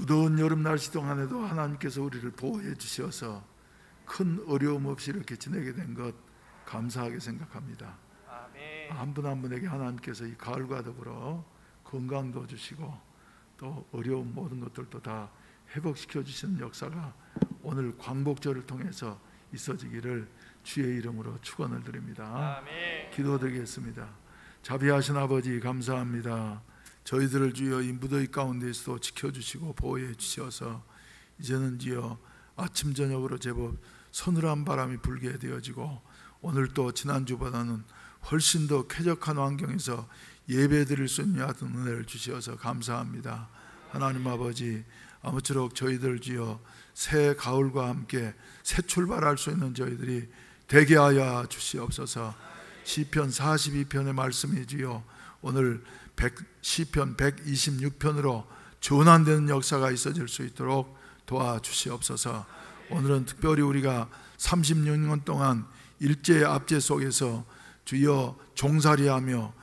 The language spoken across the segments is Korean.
무더운 여름 날씨 동안에도 하나님께서 우리를 보호해 주셔서 큰 어려움 없이 이렇게 지내게 된 것 감사하게 생각합니다. 한 분 한 분에게 하나님께서 이 가을과 더불어 건강도 주시고 또 어려운 모든 것들도 다 회복시켜 주시는 역사가 오늘 광복절을 통해서 있어지기를 주의 이름으로 축원을 드립니다. 기도드리겠습니다. 자비하신 아버지 감사합니다. 저희들을 주여 이 무더위 가운데서도 지켜주시고 보호해 주셔서 이제는 주여 아침 저녁으로 제법 서늘한 바람이 불게 되어지고 오늘 또 지난주보다는 훨씬 더 쾌적한 환경에서 예배 드릴 수 있는 은혜를 주셔서 감사합니다. 하나님 아버지, 아무쪼록 저희들 주여 새 가을과 함께 새 출발할 수 있는 저희들이 되게 하여 주시옵소서. 시편 42편의 말씀이 주여 오늘 시편 126편으로 전환되는 역사가 있어질 수 있도록 도와주시옵소서. 오늘은 특별히 우리가 36년 동안 일제의 압제 속에서 주여 종살이하며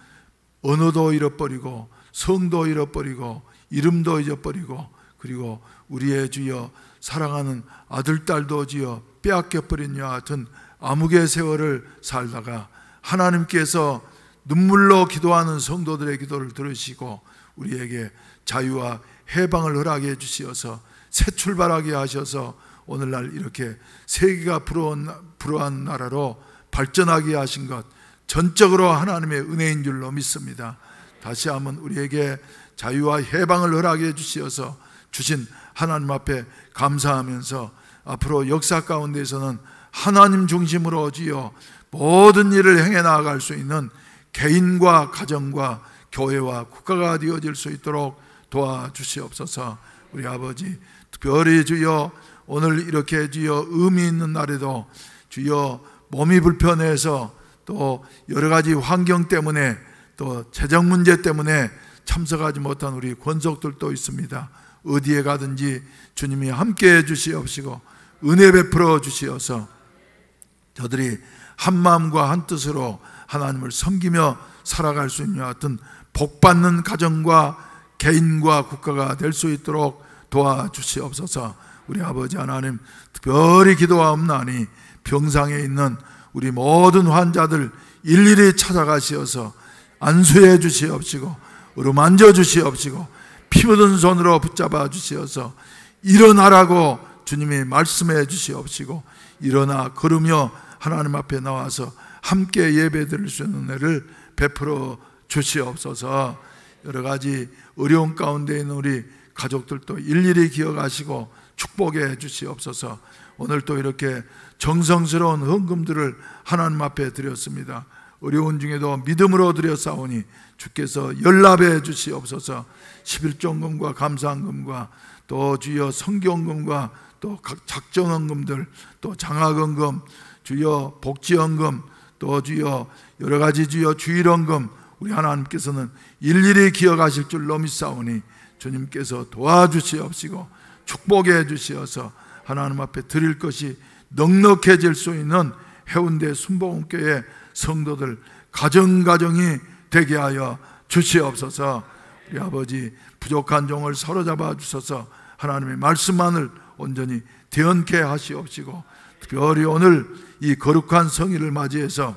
언어도 잃어버리고 성도 잃어버리고 이름도 잊어버리고 그리고 우리의 주여 사랑하는 아들 딸도 주여 빼앗겨버린 이와 같은 암흑의 세월을 살다가 하나님께서 눈물로 기도하는 성도들의 기도를 들으시고 우리에게 자유와 해방을 허락해 주시어서 새 출발하게 하셔서 오늘날 이렇게 세계가 불어한 나라로 발전하게 하신 것 전적으로 하나님의 은혜인 줄로 믿습니다. 다시 한번 우리에게 자유와 해방을 허락해 주시어서 주신 하나님 앞에 감사하면서 앞으로 역사 가운데에서는 하나님 중심으로 지어 모든 일을 행해 나아갈 수 있는 개인과 가정과 교회와 국가가 되어질 수 있도록 도와주시옵소서. 우리 아버지 특별히 주여 오늘 이렇게 주여 의미 있는 날에도 주여 몸이 불편해서 또 여러 가지 환경 때문에 또 재정 문제 때문에 참석하지 못한 우리 권속들도 있습니다. 어디에 가든지 주님이 함께해 주시옵시고 은혜 베풀어 주시어서 저들이 한 마음과 한 뜻으로 하나님을 섬기며 살아갈 수 있는 같은 복받는 가정과 개인과 국가가 될 수 있도록 도와주시옵소서. 우리 아버지 하나님 특별히 기도하옵나니 병상에 있는 우리 모든 환자들 일일이 찾아가시어서 안수해 주시옵시고 어루만져 주시옵시고 피 묻은 손으로 붙잡아 주시어서 일어나라고 주님이 말씀해 주시옵시고 일어나 걸으며 하나님 앞에 나와서 함께 예배 드릴 수 있는 은혜를 베풀어 주시옵소서. 여러 가지 어려운 가운데 있는 우리 가족들도 일일이 기억하시고 축복해 주시옵소서. 오늘 또 이렇게 정성스러운 헌금들을 하나님 앞에 드렸습니다. 어려운 중에도 믿음으로 드렸사오니 주께서 연락해 주시옵소서. 11조금과 감사헌금과 또 주여 성경금과 또 각 작정헌금들 또 장학헌금 주여 복지헌금 또 주여 여러 가지 주여 주일헌금 우리 하나님께서는 일일이 기억하실 줄로 믿사오니 주님께서 도와주시옵시고 축복해 주시어서 하나님 앞에 드릴 것이 넉넉해질 수 있는 해운대 순복음교회 성도들 가정가정이 되게 하여 주시옵소서. 우리 아버지 부족한 종을 사로잡아 주셔서 하나님의 말씀만을 온전히 대언케 하시옵시고 특별히 오늘 이 거룩한 성일을 맞이해서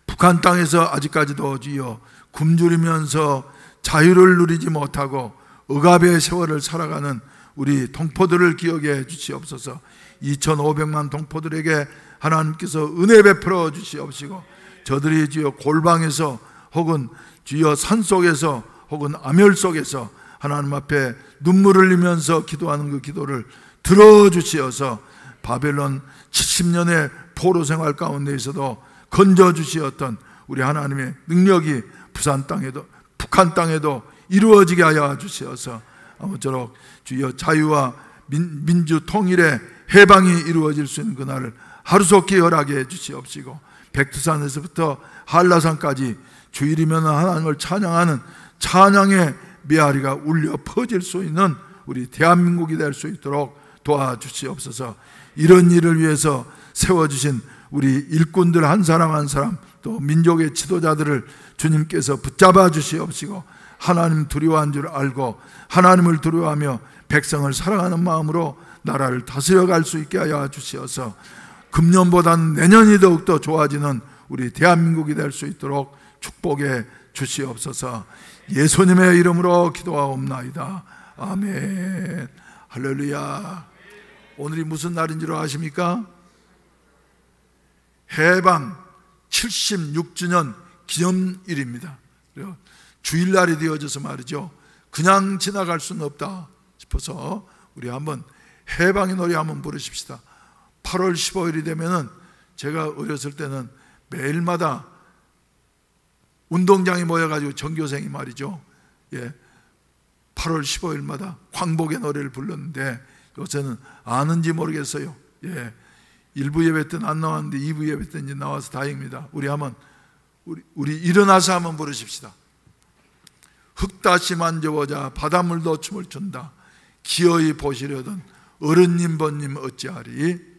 북한 땅에서 아직까지도 주여 굶주리면서 자유를 누리지 못하고 억압의 세월을 살아가는 우리 동포들을 기억해 주시옵소서. 2,500만 동포들에게 하나님께서 은혜 베풀어 주시옵시고 저들이 주여 골방에서 혹은 주여 산속에서 혹은 암혈 속에서 하나님 앞에 눈물을 흘리면서 기도하는 그 기도를 들어주시어서 바벨론 70년의 포로 생활 가운데에서도 건져주시었던 우리 하나님의 능력이 부산 땅에도 북한 땅에도 이루어지게 하여 주시어서 아무쪼록 주여 자유와 민주 통일의 해방이 이루어질 수 있는 그날을 하루속히 허락해 주시옵시고 백두산에서부터 한라산까지 주일이면 하나님을 찬양하는 찬양의 메아리가 울려 퍼질 수 있는 우리 대한민국이 될 수 있도록 도와주시옵소서. 이런 일을 위해서 세워주신 우리 일꾼들 한 사람 한 사람 또 민족의 지도자들을 주님께서 붙잡아 주시옵시고 하나님 두려워한 줄 알고 하나님을 두려워하며 백성을 사랑하는 마음으로 나라를 다스려 갈 수 있게 하여 주시어서 금년보다는 내년이 더욱더 좋아지는 우리 대한민국이 될 수 있도록 축복해 주시옵소서. 예수님의 이름으로 기도하옵나이다. 아멘. 할렐루야. 오늘이 무슨 날인 줄 아십니까? 해방 76주년 기념일입니다. 주일날이 되어져서 말이죠, 그냥 지나갈 수는 없다 싶어서 우리 한번 해방의 노래 한번 부르십시다. 8월 15일이 되면은 제가 어렸을 때는 매일마다 운동장에 모여가지고 전교생이 말이죠, 8월 15일마다 광복의 노래를 불렀는데 요새는 아는지 모르겠어요. 1부 예배 때는 안 나왔는데 2부 예배 때는 이제 나와서 다행입니다. 우리 한번 우리 일어나서 한번 부르십시다. 흙 다시 만져보자 바닷물도 춤을 춘다. 기어이 보시려던 어른님 번님 어찌하리.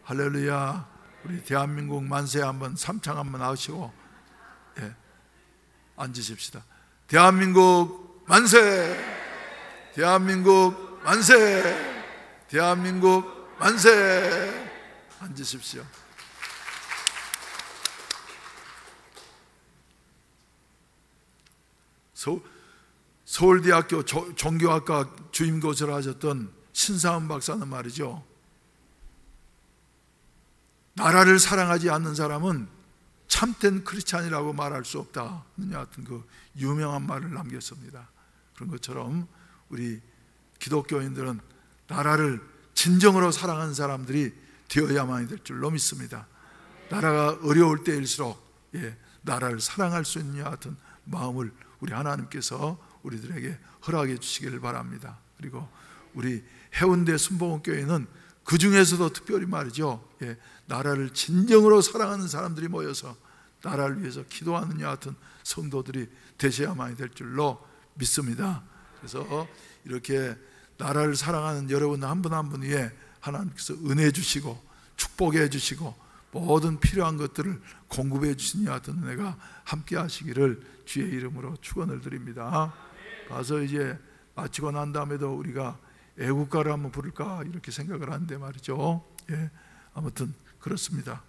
할렐루야. 우리 대한민국 만세 한번 삼창 한번 하시고 앉으십시다. 대한민국 만세! 대한민국 만세! 대한민국 만세! 앉으십시오. 서울대학교 종교학과 주임교수를 하셨던 신사은 박사는 말이죠, 나라를 사랑하지 않는 사람은 참된 크리스찬이라고 말할 수 없다 하여튼 그 유명한 말을 남겼습니다. 그런 것처럼 우리 기독교인들은 나라를 진정으로 사랑하는 사람들이 되어야만 될 줄로 믿습니다. 나라가 어려울 때일수록 나라를 사랑할 수 있는 여하튼 마음을 우리 하나님께서 우리들에게 허락해 주시기를 바랍니다. 그리고 우리 해운대 순복음교회는 그 중에서도 특별히 말이죠, 나라를 진정으로 사랑하는 사람들이 모여서 나라를 위해서 기도하는 여하튼 성도들이 되셔야만 될 줄로 믿습니다. 그래서 이렇게 나라를 사랑하는 여러분 한 분 한 분 위에 하나님께서 은혜 주시고 축복해 주시고 모든 필요한 것들을 공급해 주신 여하튼 은혜가 함께 하시기를 주의 이름으로 축원을 드립니다. 가서 이제 마치고 난 다음에도 우리가 애국가를 한번 부를까 이렇게 생각을 하는데 말이죠, 아무튼 그렇습니다.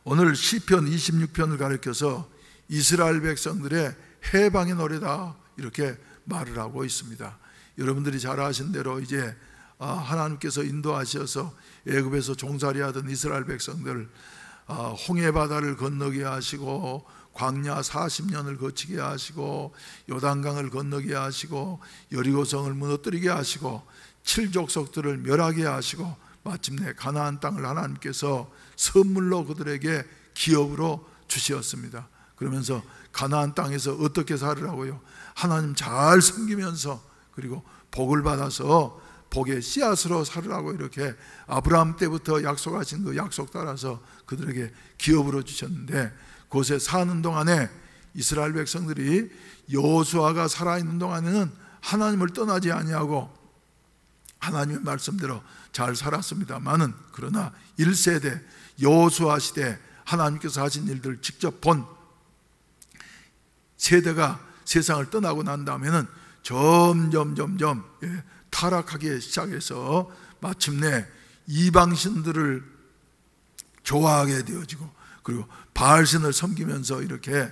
오늘 시편 26편을 가리켜서 이스라엘 백성들의 해방의 노래다 이렇게 말을 하고 있습니다. 여러분들이 잘 아신 대로 이제 하나님께서 인도하셔서 애굽에서 종살이하던 이스라엘 백성들 홍해 바다를 건너게 하시고 광야 40년을 거치게 하시고 요단강을 건너게 하시고 여리고성을 무너뜨리게 하시고 7족속들을 멸하게 하시고 마침내 가나안 땅을 하나님께서 선물로 그들에게 기업으로 주셨습니다. 그러면서 가나안 땅에서 어떻게 살으라고요? 하나님 잘 섬기면서 그리고 복을 받아서 복의 씨앗으로 살으라고 이렇게 아브라함 때부터 약속하신 그 약속 따라서 그들에게 기업으로 주셨는데, 그곳에 사는 동안에 이스라엘 백성들이 여호수아가 살아있는 동안에는 하나님을 떠나지 아니하고 하나님의 말씀대로 잘 살았습니다만은, 그러나 1세대 여호수아 시대 하나님께서 하신 일들을 직접 본 세대가 세상을 떠나고 난 다음에는 점점 타락하기 시작해서 마침내 이방신들을 좋아하게 되어지고, 그리고 바알신을 섬기면서 이렇게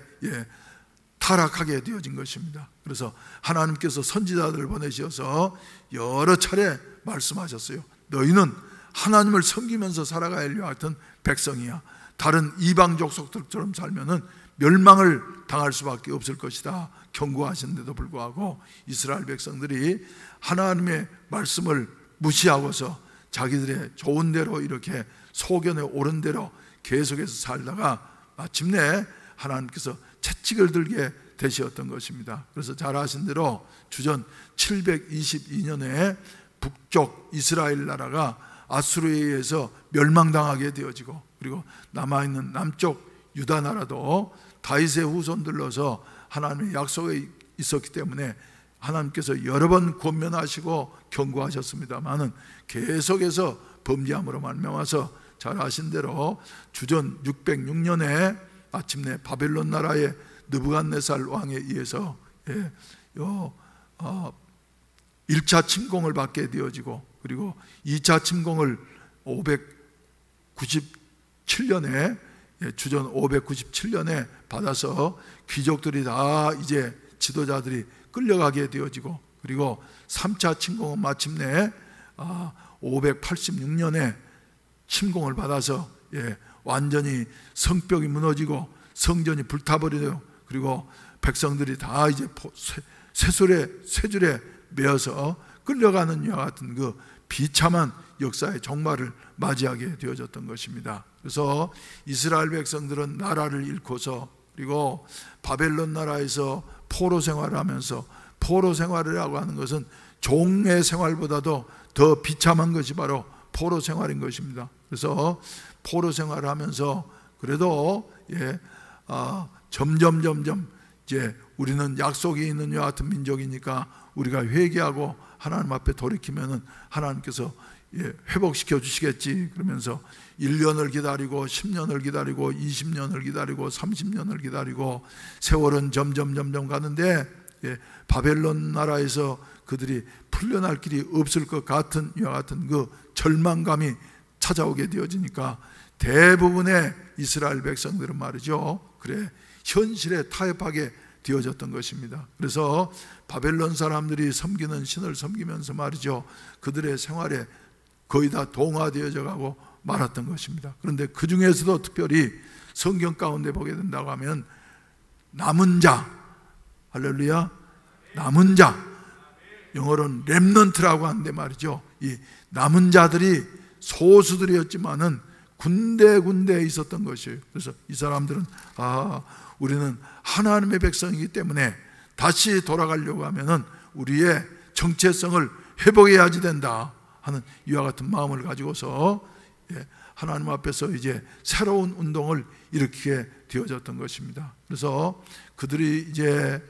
타락하게 되어진 것입니다. 그래서 하나님께서 선지자들을 보내셔서 여러 차례 말씀하셨어요. 너희는 하나님을 섬기면서 살아가야 할 같은 백성이야. 다른 이방 족속들처럼 살면은 멸망을 당할 수밖에 없을 것이다 경고하시는데도 불구하고 이스라엘 백성들이 하나님의 말씀을 무시하고서 자기들의 좋은 대로 이렇게 소견에 오른 대로 계속해서 살다가 마침내 하나님께서 채찍을 들게 되셨던 것입니다. 그래서 잘 아신 대로 주전 722년에 북쪽 이스라엘 나라가 아수르에 의해서 멸망당하게 되어지고, 그리고 남아있는 남쪽 유다 나라도 다윗의 후손들로서 하나님의 약속에 있었기 때문에 하나님께서 여러 번 권면하시고 경고하셨습니다마는 계속해서 범죄함으로 말미암아서 잘 아신 대로 주전 606년에 마침내 바벨론 나라의 느부갓네살 왕에 의해서 1차 침공을 받게 되어지고, 그리고 2차 침공을 597년에 주전 597년에 받아서 귀족들이 다 이제 지도자들이 끌려가게 되어지고, 그리고 3차 침공은 마침내 586년에 침공을 받아서 완전히 성벽이 무너지고 성전이 불타버리고, 그리고 백성들이 다 이제 쇠줄에 매어서 끌려가는 이와 같은 그 비참한 역사의 종말을 맞이하게 되어졌던 것입니다. 그래서 이스라엘 백성들은 나라를 잃고서, 그리고 바벨론 나라에서 포로 생활을 하면서, 포로 생활이라고 하는 것은 종의 생활보다도 더 비참한 것이 바로 포로 생활인 것입니다. 그래서 포로 생활을 하면서 그래도 점점 이제 우리는 약속이 있는 이와 같은 민족이니까 우리가 회개하고 하나님 앞에 돌이키면은 하나님께서 회복시켜 주시겠지 그러면서 1년을 기다리고 10년을 기다리고 20년을 기다리고 30년을 기다리고 세월은 점점 가는데 바벨론 나라에서 그들이 풀려날 길이 없을 것 같은 이와 같은 그 절망감이 찾아오게 되어지니까 대부분의 이스라엘 백성들은 말이죠, 그래 현실에 타협하게 되어졌던 것입니다. 그래서 바벨론 사람들이 섬기는 신을 섬기면서 말이죠, 그들의 생활에 거의 다 동화되어져 가고 말았던 것입니다. 그런데 그 중에서도 특별히 성경 가운데 보게 된다고 하면 남은 자, 할렐루야, 남은 자, 영어로는 렘넌트라고 하는데 말이죠, 이 남은 자들이 소수들이었지만은 군데군데 있었던 것이에요. 그래서 이 사람들은 우리는 하나님의 백성이기 때문에 다시 돌아가려고 하면은 우리의 정체성을 회복해야지 된다 하는 이와 같은 마음을 가지고서 하나님 앞에서 이제 새로운 운동을 일으키게 되어졌던 것입니다. 그래서 그들이 이제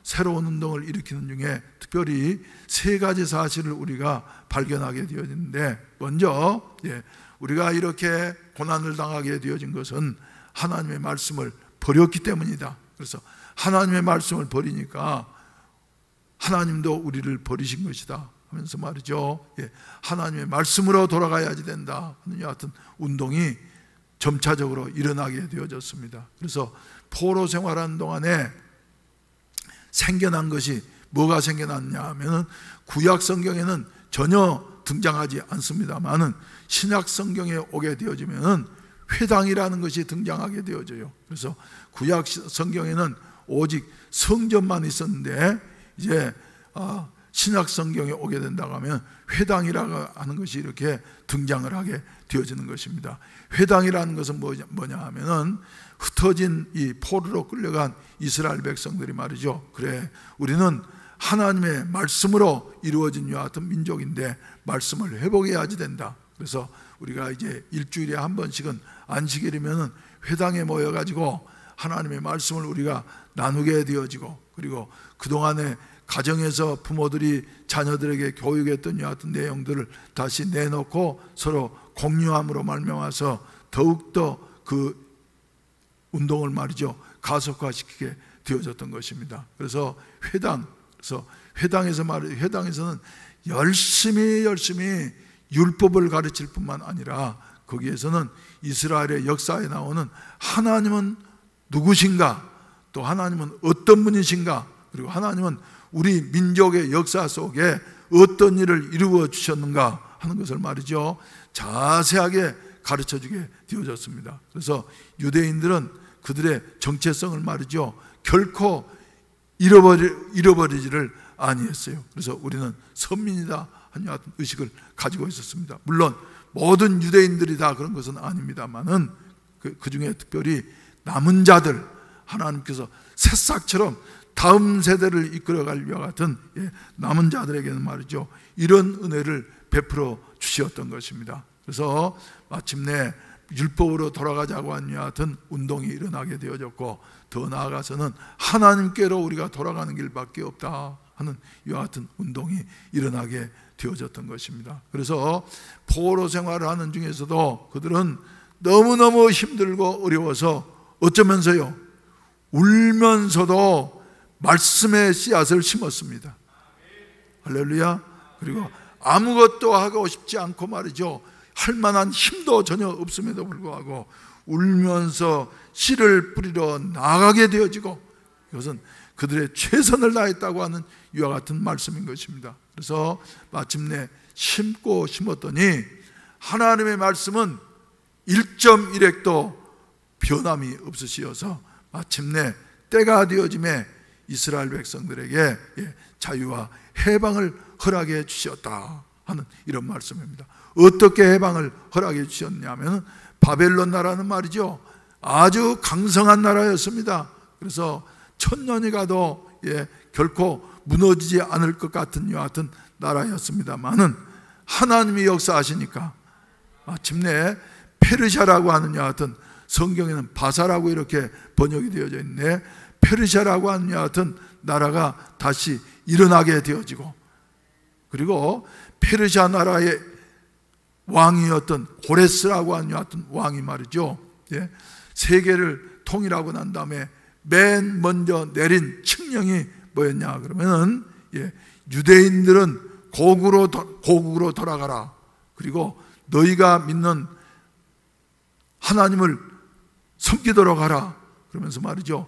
새로운 운동을 일으키는 중에 특별히 세 가지 사실을 우리가 발견하게 되어지는데, 먼저 우리가 이렇게 고난을 당하게 되어진 것은 하나님의 말씀을 버렸기 때문이다. 그래서 하나님의 말씀을 버리니까 하나님도 우리를 버리신 것이다 하면서 말이죠, 하나님의 말씀으로 돌아가야지 된다 하는 여하튼 운동이 점차적으로 일어나게 되어졌습니다. 그래서 포로 생활하는 동안에 생겨난 것이 뭐가 생겨났냐 하면은 구약 성경에는 전혀 등장하지 않습니다만은 신약 성경에 오게 되어지면은 회당이라는 것이 등장하게 되어져요. 그래서 구약 성경에는 오직 성전만 있었는데 이제 신약 성경에 오게 된다고 하면 회당이라고 하는 것이 이렇게 등장을 하게 되어지는 것입니다. 회당이라는 것은 뭐냐 하면은 흩어진 이 포로로 끌려간 이스라엘 백성들이 말이죠, 그래 우리는 하나님의 말씀으로 이루어진 이와 같은 민족인데 말씀을 회복해야지 된다. 그래서 우리가 이제 일주일에 한 번씩은 안식일이면은 회당에 모여가지고 하나님의 말씀을 우리가 나누게 되어지고, 그리고 그동안에 가정에서 부모들이 자녀들에게 교육했던 이와 같은 내용들을 다시 내놓고 서로 공유함으로 말미암아서 더욱더 그 운동을 말이죠 가속화시키게 되어졌던 것입니다. 그래서 회당에서는 열심히 율법을 가르칠 뿐만 아니라 거기에서는 이스라엘의 역사에 나오는 하나님은 누구신가, 또 하나님은 어떤 분이신가, 그리고 하나님은 우리 민족의 역사 속에 어떤 일을 이루어 주셨는가 하는 것을 말이죠, 자세하게 가르쳐주게 되어졌습니다. 그래서 유대인들은 그들의 정체성을 말이죠, 결코 잃어버리지를 아니했어요. 그래서 우리는 선민이다 하는 의식을 가지고 있었습니다. 물론 모든 유대인들이 다 그런 것은 아닙니다만은 그 중에 특별히 남은 자들, 하나님께서 새싹처럼 다음 세대를 이끌어갈 위와 같은 남은 자들에게는 말이죠, 이런 은혜를 베풀어 주셨던 것입니다. 그래서 마침내 율법으로 돌아가자고 하는 이와 같은 운동이 일어나게 되어졌고, 더 나아가서는 하나님께로 우리가 돌아가는 길밖에 없다 하는 이와 같은 운동이 일어나게 되어졌던 것입니다. 그래서 포로 생활을 하는 중에서도 그들은 너무너무 힘들고 어려워서 어쩌면서요, 울면서도 말씀의 씨앗을 심었습니다. 할렐루야. 그리고 아무것도 하고 싶지 않고 말이죠, 할 만한 힘도 전혀 없음에도 불구하고 울면서 씨를 뿌리러 나가게 되어지고, 이것은 그들의 최선을 다했다고 하는 이와 같은 말씀인 것입니다. 그래서 마침내 심고 심었더니 하나님의 말씀은 1.1획도 변함이 없으시어서 마침내 때가 되어짐에 이스라엘 백성들에게 자유와 해방을 허락해 주셨다 하는 이런 말씀입니다. 어떻게 해방을 허락해 주셨냐면, 바벨론 나라는 말이죠, 아주 강성한 나라였습니다. 그래서 천년이 가도 결코 무너지지 않을 것 같은 이와 같은 나라였습니다만은, 하나님이 역사하시니까 마침내 페르시아라고 하는 이와 같은, 성경에는 바사라고 이렇게 번역이 되어져 있는데, 페르시아라고 하는 이와 같은 나라가 다시 일어나게 되어지고, 그리고 페르시아 나라의 왕이었던 고레스라고 하는 이와 같은 왕이 말이죠, 세계를 통일하고 난 다음에 맨 먼저 내린 칙령이 뭐였냐 그러면은, 유대인들은 고국으로 돌아가라, 그리고 너희가 믿는 하나님을 섬기도록 하라 그러면서 말이죠,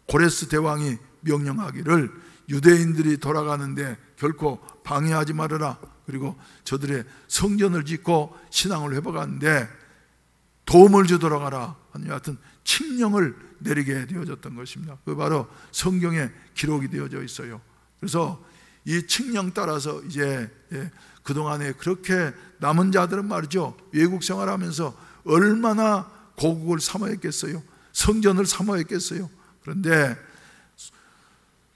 고레스 대왕이 명령하기를 유대인들이 돌아가는데 결코 방해하지 말아라, 그리고 저들의 성전을 짓고 신앙을 회복하는데 도움을 주도록 하라 하는 같은 칙령을 내리게 되어졌던 것입니다. 그 바로 성경에 기록이 되어져 있어요. 그래서 이 칙령 따라서 이제 그동안에 그렇게 남은 자들은 말이죠, 외국 생활하면서 얼마나 고국을 사모했겠어요, 성전을 사모했겠어요. 그런데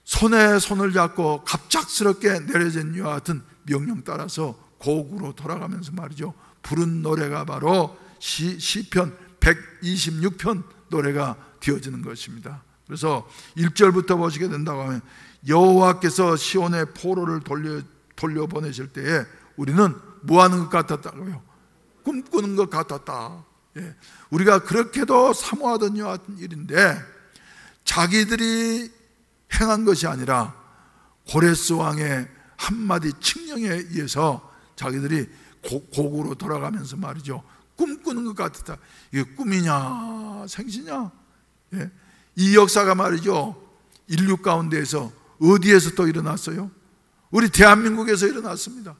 손에 손을 잡고 갑작스럽게 내려진 이와 같은 명령 따라서 고국으로 돌아가면서 말이죠, 부른 노래가 바로 시편 126편 노래가 되어지는 것입니다. 그래서 1절부터 보시게 된다고 하면, 여호와께서 시온의 포로를 돌려보내실 때에 우리는 뭐하는 것 같았다고요? 꿈꾸는 것 같았다. 우리가 그렇게도 사모하던 이와 같은 일인데, 자기들이 행한 것이 아니라 고레스 왕의 한마디 칙령에 의해서 자기들이 고국으로 돌아가면서 말이죠, 꿈꾸는 것 같았다. 이게 꿈이냐 생시냐? 이 역사가 말이죠, 인류 가운데에서 어디에서 또 일어났어요? 우리 대한민국에서 일어났습니다.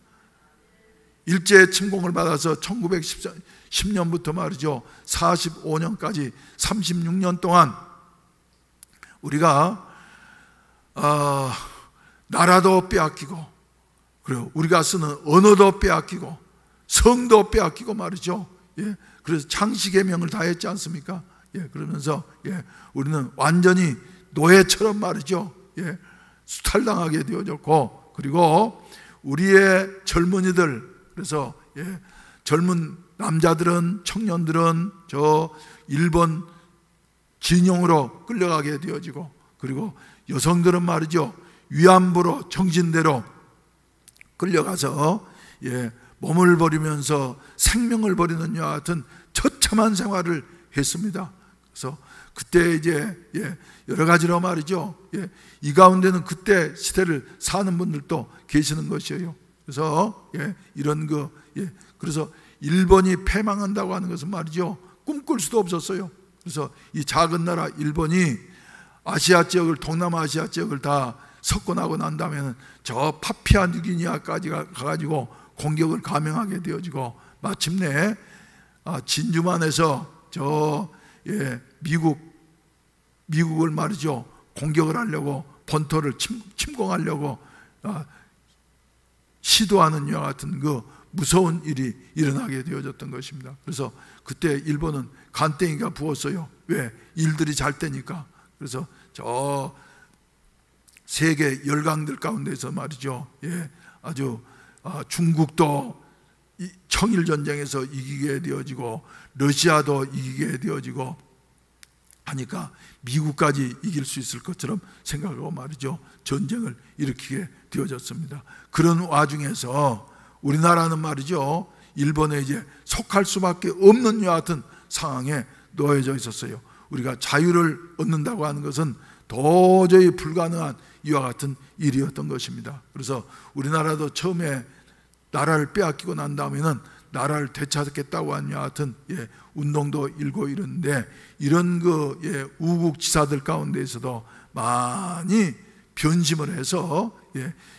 일제 침공을 받아서 1910년부터 말이죠, 45년까지 36년 동안 우리가 나라도 빼앗기고, 그리고 우리가 쓰는 언어도 빼앗기고, 성도 빼앗기고 말이죠. 그래서 창씨개명을 다 했지 않습니까? 그러면서 우리는 완전히 노예처럼 말이죠, 수탈당하게 되어졌고, 그리고 우리의 젊은이들, 그래서 젊은 남자들은, 청년들은 저 일본 진영으로 끌려가게 되어지고, 그리고 여성들은 말이죠, 위안부로 정신대로 끌려가서 몸을 버리면서 생명을 버리는 이와 같은 처참한 생활을 했습니다. 그래서 그때 이제 여러 가지로 말이죠. 이 가운데는 그때 시대를 사는 분들도 계시는 것이에요. 그래서 이런 그래서 일본이 패망한다고 하는 것은 말이죠, 꿈꿀 수도 없었어요. 그래서 이 작은 나라 일본이 아시아 지역을, 동남아시아 지역을 다 석권하고 난 다음에는 저 파피아 뉴기니아까지 가가지고 공격을 감행하게 되어지고, 마침내 진주만에서 미국을 말이죠, 공격을 하려고, 본토를 침공하려고 시도하는 이와 같은 그 무서운 일이 일어나게 되어졌던 것입니다. 그래서 그때 일본은 간땡이가 부었어요. 왜? 일들이 잘 되니까. 그래서 저 세계 열강들 가운데서 말이죠, 아주 중국도 청일전쟁에서 이기게 되어지고, 러시아도 이기게 되어지고 하니까 미국까지 이길 수 있을 것처럼 생각하고 말이죠, 전쟁을 일으키게 되어졌습니다. 그런 와중에서 우리나라는 말이죠, 일본에 이제 속할 수밖에 없는 이와 같은 상황에 놓여져 있었어요. 우리가 자유를 얻는다고 하는 것은 도저히 불가능한 이와 같은 일이었던 것입니다. 그래서 우리나라도 처음에 나라를 빼앗기고 난 다음에는 나라를 되찾겠다고 하는 이와 같은 운동도 일고 이러는데, 이런 우국지사들 가운데에서도 많이 변심을 해서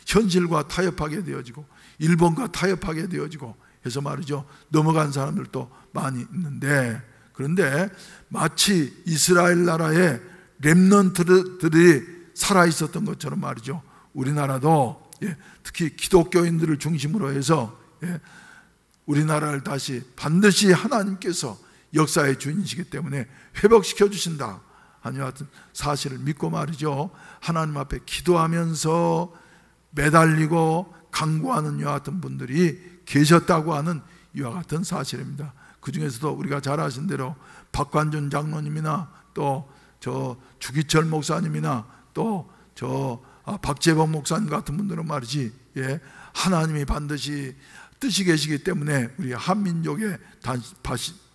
현실과 타협하게 되어지고 일본과 타협하게 되어지고 해서 말이죠, 넘어간 사람들도 많이 있는데, 그런데 마치 이스라엘 나라의 렘넌트들이 살아있었던 것처럼 말이죠, 우리나라도 특히 기독교인들을 중심으로 해서 우리나라를 다시 반드시 하나님께서 역사의 주인이시기 때문에 회복시켜 주신다 하는 같은 사실을 믿고 말이죠, 하나님 앞에 기도하면서 매달리고 간구하는 이와 같은 분들이 계셨다고 하는 이와 같은 사실입니다. 그 중에서도 우리가 잘 아신 대로 박관준 장로님이나 또 저 주기철 목사님이나 또 저 박재범 목사님 같은 분들은 말이지, 하나님이 반드시 뜻이 계시기 때문에 우리 한민족에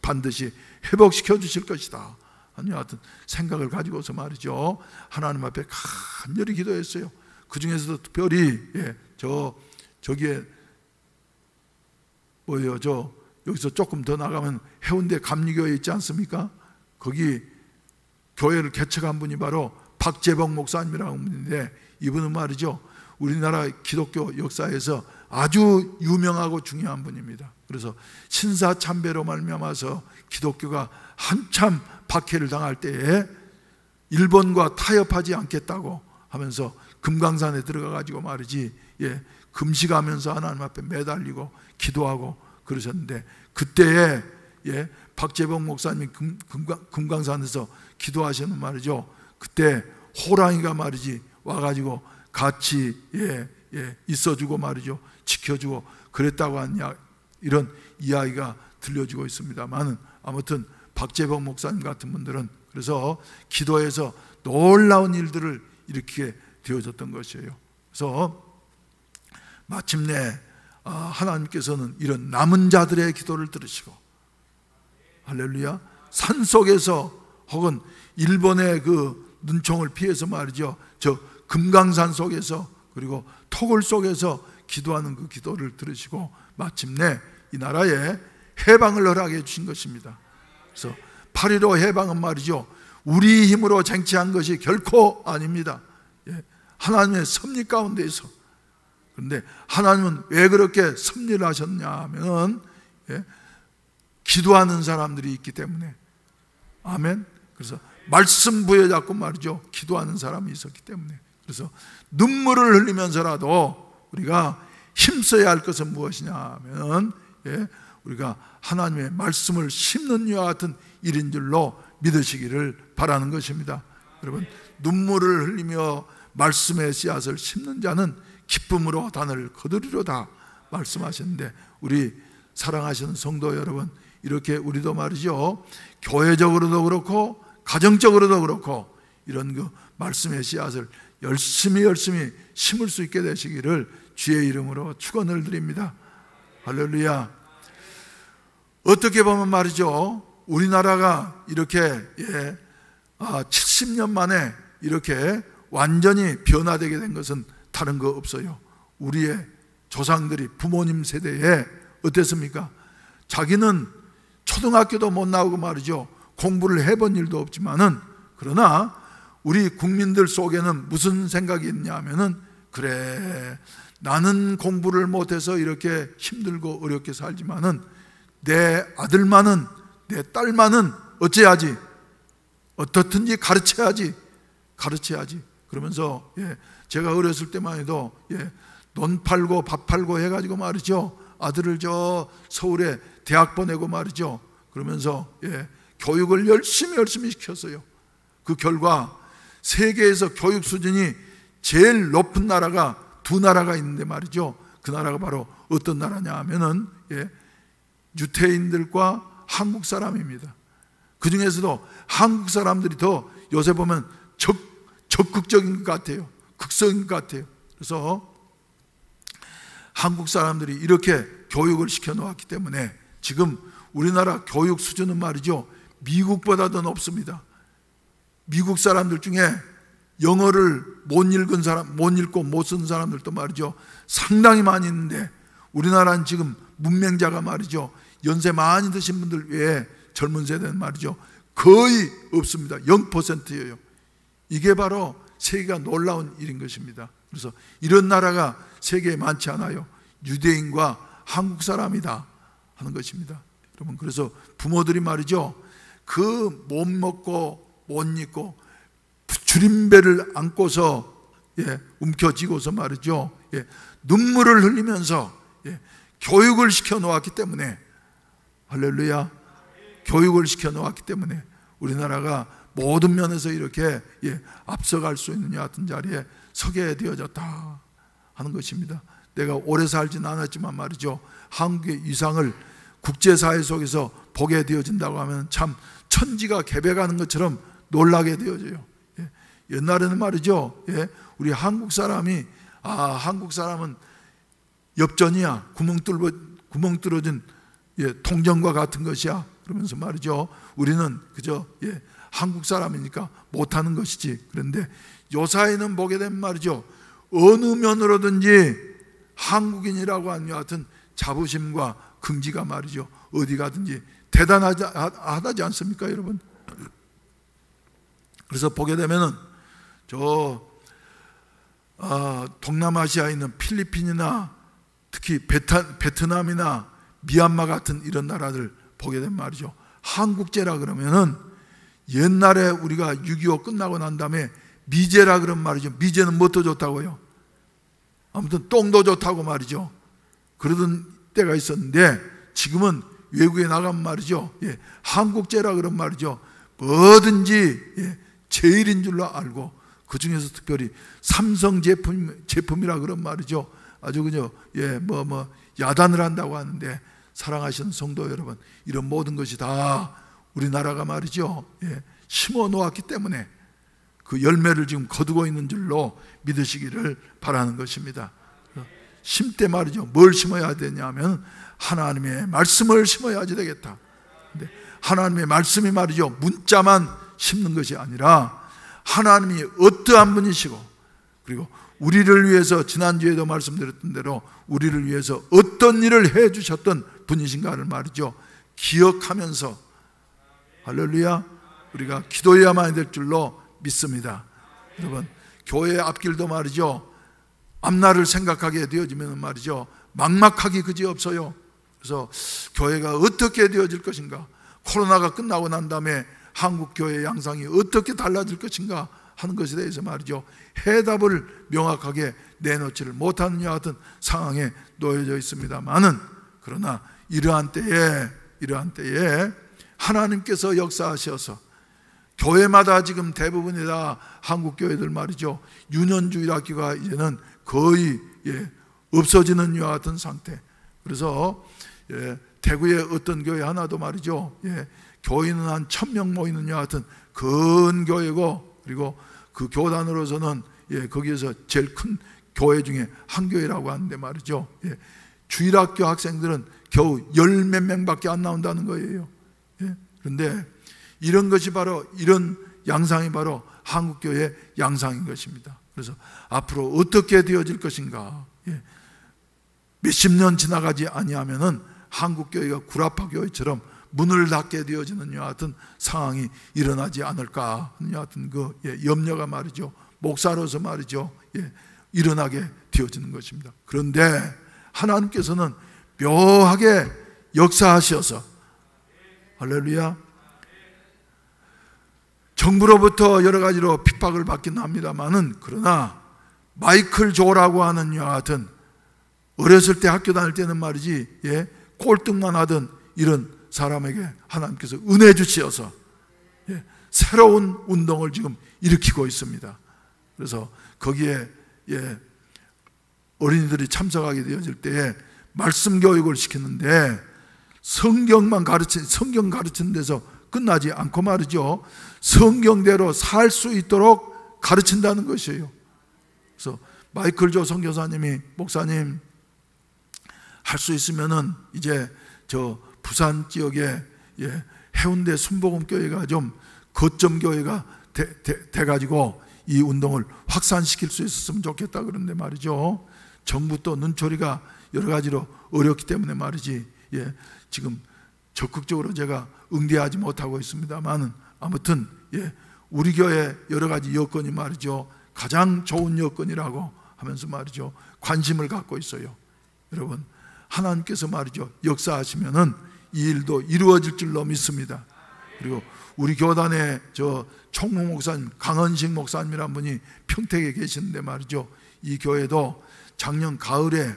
반드시 회복시켜 주실 것이다 하는 같은 생각을 가지고서 말이죠, 하나님 앞에 간절히 기도했어요. 그 중에서도 특별히 저기에 뭐예요, 여기서 조금 더 나가면 해운대 감리교회 있지 않습니까? 거기 교회를 개척한 분이 바로 박재봉 목사님이라는 분인데, 이분은 말이죠, 우리나라 기독교 역사에서 아주 유명하고 중요한 분입니다. 그래서 신사참배로 말미암아서 기독교가 한참 박해를 당할 때에 일본과 타협하지 않겠다고 하면서 금강산에 들어가 가지고 말이지, 금식하면서 하나님 앞에 매달리고 기도하고 그러셨는데, 그때에 박재봉 목사님이 금강산에서 기도하시는 말이죠, 그때 호랑이가 말이지 와가지고 같이 있어주고 말이죠, 지켜주고 그랬다고 하는 이런 이야기가 들려주고 있습니다만, 아무튼 박재봉 목사님 같은 분들은 그래서 기도에서 놀라운 일들을 일으키게 되어졌던 것이에요. 그래서 마침내 하나님께서는 이런 남은 자들의 기도를 들으시고, 할렐루야, 산속에서 혹은 일본의 그 눈총을 피해서 말이죠, 저 금강산 속에서 그리고 토굴 속에서 기도하는 그 기도를 들으시고 마침내 이 나라에 해방을 허락해 주신 것입니다. 그래서 8.15 해방은 말이죠, 우리 힘으로 쟁취한 것이 결코 아닙니다. 하나님의 섭리 가운데에서. 그런데 하나님은 왜 그렇게 섭리를 하셨냐 하면 기도하는 사람들이 있기 때문에. 아멘. 그래서 말씀 부여잡고 말이죠, 기도하는 사람이 있었기 때문에. 그래서 눈물을 흘리면서라도 우리가 힘써야 할 것은 무엇이냐 하면 우리가 하나님의 말씀을 심는 이와 같은 일인 줄로 믿으시기를 바라는 것입니다. 여러분, 눈물을 흘리며 말씀의 씨앗을 심는 자는 기쁨으로 단을 거두리로다 말씀하셨는데, 우리 사랑하시는 성도 여러분, 이렇게 우리도 말이죠, 교회적으로도 그렇고 가정적으로도 그렇고 이런 그 말씀의 씨앗을 열심히 심을 수 있게 되시기를 주의 이름으로 축원을 드립니다. 할렐루야. 어떻게 보면 말이죠, 우리나라가 이렇게 70년 만에 이렇게 완전히 변화되게 된 것은 다른 거 없어요. 우리의 조상들이 부모님 세대에 어땠습니까? 자기는 초등학교도 못 나오고 말이죠, 공부를 해본 일도 없지만은, 그러나 우리 국민들 속에는 무슨 생각이 있냐면은, 그래, 나는 공부를 못해서 이렇게 힘들고 어렵게 살지만은 내 아들만은, 내 딸만은 어째야지, 어떻든지 가르쳐야지 그러면서 제가 어렸을 때만 해도 논 팔고 밥 팔고 해가지고 말이죠, 아들을 저 서울에 대학 보내고 말이죠, 그러면서 교육을 열심히 시켰어요. 그 결과 세계에서 교육 수준이 제일 높은 나라가 두 나라가 있는데 말이죠, 그 나라가 바로 어떤 나라냐 하면은 유태인들과 한국 사람입니다. 그 중에서도 한국 사람들이 더 요새 보면 적극적인 것 같아요. 극성인 것 같아요. 그래서 한국 사람들이 이렇게 교육을 시켜 놓았기 때문에 지금 우리나라 교육 수준은 말이죠, 미국보다도 높습니다. 미국 사람들 중에 영어를 못 읽은 사람, 못 읽고 못 쓴 사람들도 말이죠, 상당히 많이 있는데, 우리나라는 지금 문맹자가 말이죠, 연세 많이 드신 분들 외에 젊은 세대는 말이죠, 거의 없습니다. 0%예요. 이게 바로 세계가 놀라운 일인 것입니다. 그래서 이런 나라가 세계에 많지 않아요. 유대인과 한국 사람이다 하는 것입니다. 여러분, 그래서 부모들이 말이죠, 그 못 먹고 못 입고 줄임배를 안고서 움켜쥐고서 말이죠, 눈물을 흘리면서 교육을 시켜 놓았기 때문에, 할렐루야, 교육을 시켜 놓았기 때문에 우리나라가 모든 면에서 이렇게 앞서갈 수 있는 여하튼 자리에 서게 되어졌다 하는 것입니다. 내가 오래 살진 않았지만 말이죠, 한국의 위상을 국제사회 속에서 보게 되어진다고 하면 참 천지가 개벽하는 것처럼 놀라게 되어져요. 옛날에는 말이죠, 우리 한국 사람이 한국 사람은 엽전이야, 구멍 뚫어진 동전과 같은 것이야 그러면서 말이죠, 우리는 그저 한국 사람이니까 못하는 것이지. 그런데 요사이는 보게 되면 말이죠, 어느 면으로든지 한국인이라고 하는 여하튼 자부심과 긍지가 말이죠, 어디 가든지 대단하지 않습니까 여러분? 그래서 보게 되면은 동남아시아에 있는 필리핀이나 특히 베트남이나 미얀마 같은 이런 나라들 보게 되면 말이죠, 한국제라 그러면은 옛날에 우리가 6.25 끝나고 난 다음에 미제라 그런 말이죠. 미제는 뭣도 좋다고요? 아무튼 똥도 좋다고 말이죠. 그러던 때가 있었는데, 지금은 외국에 나가면 말이죠, 한국제라 그런 말이죠, 뭐든지 제일인 줄로 알고, 그 중에서 특별히 삼성 제품이라 그런 말이죠, 아주 그죠, 야단을 한다고 하는데, 사랑하시는 성도 여러분, 이런 모든 것이 다 우리나라가 말이죠, 심어 놓았기 때문에 그 열매를 지금 거두고 있는 줄로 믿으시기를 바라는 것입니다. 심때 말이죠, 뭘 심어야 되냐면 하나님의 말씀을 심어야지 되겠다. 근데 하나님의 말씀이 말이죠, 문자만 심는 것이 아니라 하나님이 어떠한 분이시고, 그리고 우리를 위해서 지난주에도 말씀드렸던 대로 우리를 위해서 어떤 일을 해주셨던 분이신가를 말이죠, 기억하면서, 할렐루야, 우리가 기도해야만 될 줄로 믿습니다. 여러분, 교회 앞길도 말이죠, 앞날을 생각하게 되어지면 말이죠, 막막하기 그지없어요. 그래서 교회가 어떻게 되어질 것인가, 코로나가 끝나고 난 다음에 한국 교회의 양상이 어떻게 달라질 것인가 하는 것에 대해서 말이죠, 해답을 명확하게 내놓지를 못하는 여 같은 상황에 놓여져 있습니다만은, 그러나 이러한 때에 하나님께서 역사하셔서 교회마다 지금 대부분이 다 한국 교회들 말이죠, 유년주일 학교가 이제는 거의 없어지는 여 같은 상태. 그래서 대구의 어떤 교회 하나도 말이죠, 교인은 한 1000명 모이는 여 같은 큰 교회고, 그리고 그 교단으로서는 거기에서 제일 큰 교회 중에 한 교회라고 하는데 말이죠, 주일학교 학생들은 겨우 10몇 명밖에 안 나온다는 거예요. 그런데 이런 것이 바로 이런 양상이 바로 한국교회의 양상인 것입니다. 그래서 앞으로 어떻게 되어질 것인가, 몇십 년 지나가지 아니하면은 한국교회가 구라파 교회처럼 문을 닫게 되어지는 이와 같은 상황이 일어나지 않을까 하는 이와 같은 그 염려가 말이죠, 목사로서 말이죠, 일어나게 되어지는 것입니다. 그런데 하나님께서는 묘하게 역사하셔서, 할렐루야, 정부로부터 여러 가지로 핍박을 받긴 합니다만은, 그러나 마이클 조라고 하는 이와 같은, 어렸을 때 학교 다닐 때는 말이지 꼴등만 하던 이런 사람에게 하나님께서 은혜 주시어서 새로운 운동을 지금 일으키고 있습니다. 그래서 거기에 어린이들이 참석하게 되어질 때에 말씀 교육을 시키는데, 성경 가르치는 데서 끝나지 않고 말이죠, 성경대로 살 수 있도록 가르친다는 것이에요. 그래서 마이클 조 선교사님이, 목사님 할 수 있으면은 이제 저 부산 지역에 해운대 순복음교회가 좀 거점 교회가 돼가지고 이 운동을 확산시킬 수 있었으면 좋겠다 그런데 말이죠, 정부 또 눈초리가 여러 가지로 어렵기 때문에 말이지 지금 적극적으로 제가 응대하지 못하고 있습니다만, 아무튼 우리 교회 여러 가지 여건이 말이죠, 가장 좋은 여건이라고 하면서 말이죠 관심을 갖고 있어요. 여러분, 하나님께서 말이죠 역사하시면은 이 일도 이루어질 줄로 믿습니다. 그리고 우리 교단에 저 총무 목사님, 강헌식 목사님이라는 분이 평택에 계시는데 말이죠, 이 교회도 작년 가을에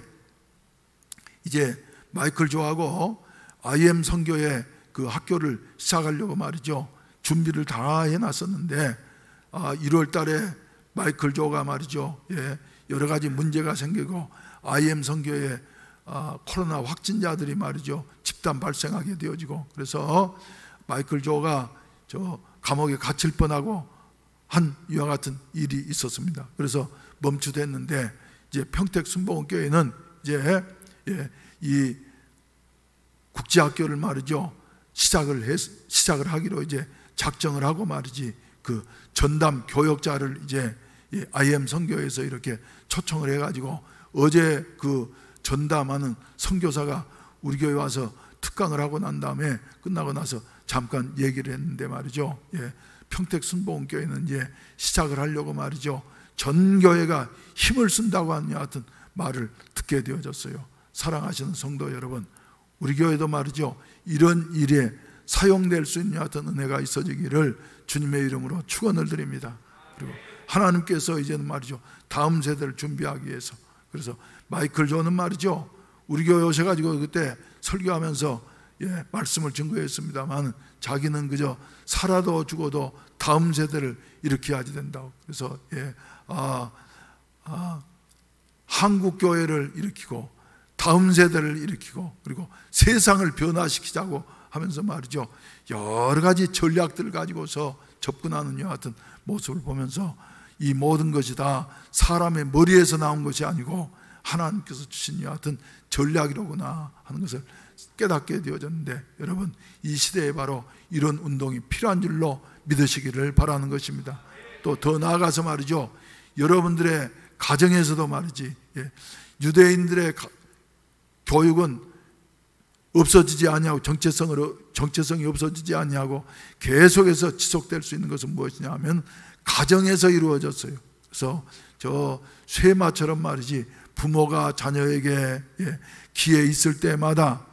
이제 마이클 조하고 IM 선교회 그 학교를 시작하려고 말이죠 준비를 다 해놨었는데, 1월 달에 마이클 조가 말이죠 여러 가지 문제가 생기고 IM 선교회 코로나 확진자들이 말이죠 집단 발생하게 되어지고, 그래서 마이클 조가 저 감옥에 갇힐 뻔하고 한 이와 같은 일이 있었습니다. 그래서 멈추됐는데, 이제 평택 순복음교회는 이제 이 국제학교를 말이죠 시작을 하기로 이제 작정을 하고 말이지, 그 전담 교역자를 이제 IM 선교에서 이렇게 초청을 해가지고, 어제 그 전담하는 선교사가 우리 교회 와서 특강을 하고 난 다음에 끝나고 나서 잠깐 얘기를 했는데 말이죠, 평택 순복음교회는 이제 시작을 하려고 말이죠 전 교회가 힘을 쓴다고 하는 여하튼 말을 듣게 되어졌어요. 사랑하시는 성도 여러분, 우리 교회도 말이죠 이런 일에 사용될 수 있는 여하튼 은혜가 있어지기를 주님의 이름으로 축원을 드립니다. 그리고 하나님께서 이제는 말이죠 다음 세대를 준비하기 위해서, 그래서 마이클 조는 말이죠 우리 교회 오셔가지고 그때 설교하면서 말씀을 증거했습니다만, 자기는 그저 살아도 죽어도 다음 세대를 일으켜야지 된다고. 그래서 한국 교회를 일으키고 다음 세대를 일으키고 그리고 세상을 변화시키자고 하면서 말이죠 여러 가지 전략들을 가지고서 접근하는 이와 같은 모습을 보면서, 이 모든 것이 다 사람의 머리에서 나온 것이 아니고 하나님께서 주신 이와 같은 전략이로구나 하는 것을 깨닫게 되어졌는데, 여러분 이 시대에 바로 이런 운동이 필요한 줄로 믿으시기를 바라는 것입니다. 또 더 나아가서 말이죠 여러분들의 가정에서도 말이지 유대인들의 교육은 없어지지 아니하고 정체성이 없어지지 아니하고 계속해서 지속될 수 있는 것은 무엇이냐 하면 가정에서 이루어졌어요. 그래서 저 쇠마처럼 말이지 부모가 자녀에게 기회 있을 때마다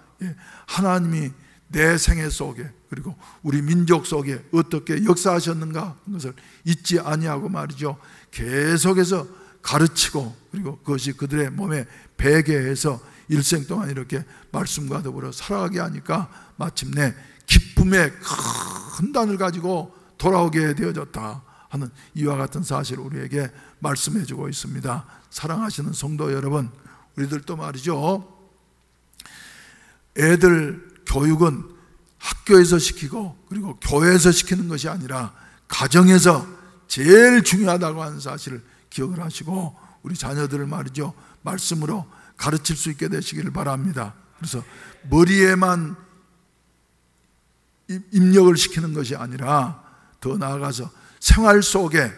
하나님이 내 생애 속에 그리고 우리 민족 속에 어떻게 역사하셨는가 하는 것을 잊지 아니하고 말이죠 계속해서 가르치고, 그리고 그것이 그들의 몸에 배게 해서 일생 동안 이렇게 말씀과 더불어 살아가게 하니까 마침내 기쁨의 큰 단을 가지고 돌아오게 되어졌다 하는 이와 같은 사실을 우리에게 말씀해 주고 있습니다. 사랑하시는 성도 여러분, 우리들도 말이죠 애들 교육은 학교에서 시키고 그리고 교회에서 시키는 것이 아니라 가정에서 제일 중요하다고 하는 사실을 기억을 하시고 우리 자녀들을 말이죠 말씀으로 가르칠 수 있게 되시기를 바랍니다. 그래서 머리에만 입력을 시키는 것이 아니라 더 나아가서 생활 속에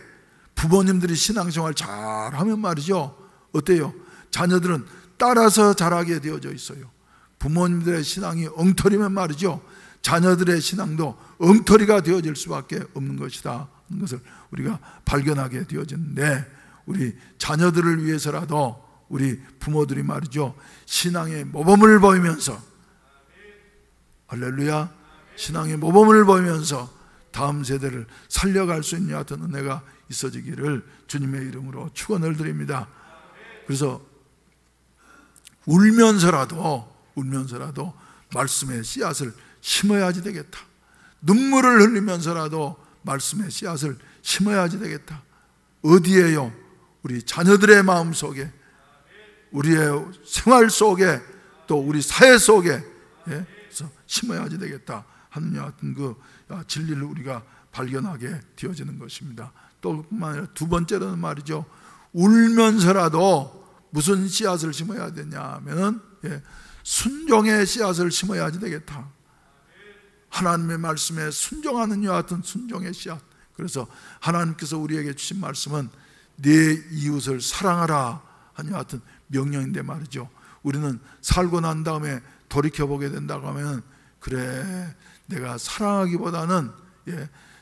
부모님들이 신앙생활 잘하면 말이죠, 어때요? 자녀들은 따라서 자라게 되어져 있어요. 부모님들의 신앙이 엉터리면 말이죠, 자녀들의 신앙도 엉터리가 되어질 수밖에 없는 것이다 하는 것을 우리가 발견하게 되어지는데, 우리 자녀들을 위해서라도 우리 부모들이 말이죠, 신앙의 모범을 보이면서, 할렐루야, 신앙의 모범을 보이면서 다음 세대를 살려갈 수 있는 여하튼 은혜가 있어지기를 주님의 이름으로 축원을 드립니다. 그래서 울면서라도 말씀의 씨앗을 심어야지 되겠다. 눈물을 흘리면서라도 말씀의 씨앗을 심어야지 되겠다. 어디에요? 우리 자녀들의 마음 속에, 우리의 생활 속에, 또 우리 사회 속에 심어야지 되겠다 하는 여하튼 그 진리를 우리가 발견하게 되어지는 것입니다. 또 뿐만 아니라 두 번째로는 말이죠, 울면서라도 무슨 씨앗을 심어야 되냐 하면은 순종의 씨앗을 심어야지 되겠다. 하나님의 말씀에 순종하는 여하튼 순종의 씨앗. 그래서 하나님께서 우리에게 주신 말씀은 네 이웃을 사랑하라 하는 여하튼 명령인데 말이죠, 우리는 살고 난 다음에 돌이켜보게 된다고 하면, 그래, 내가 사랑하기보다는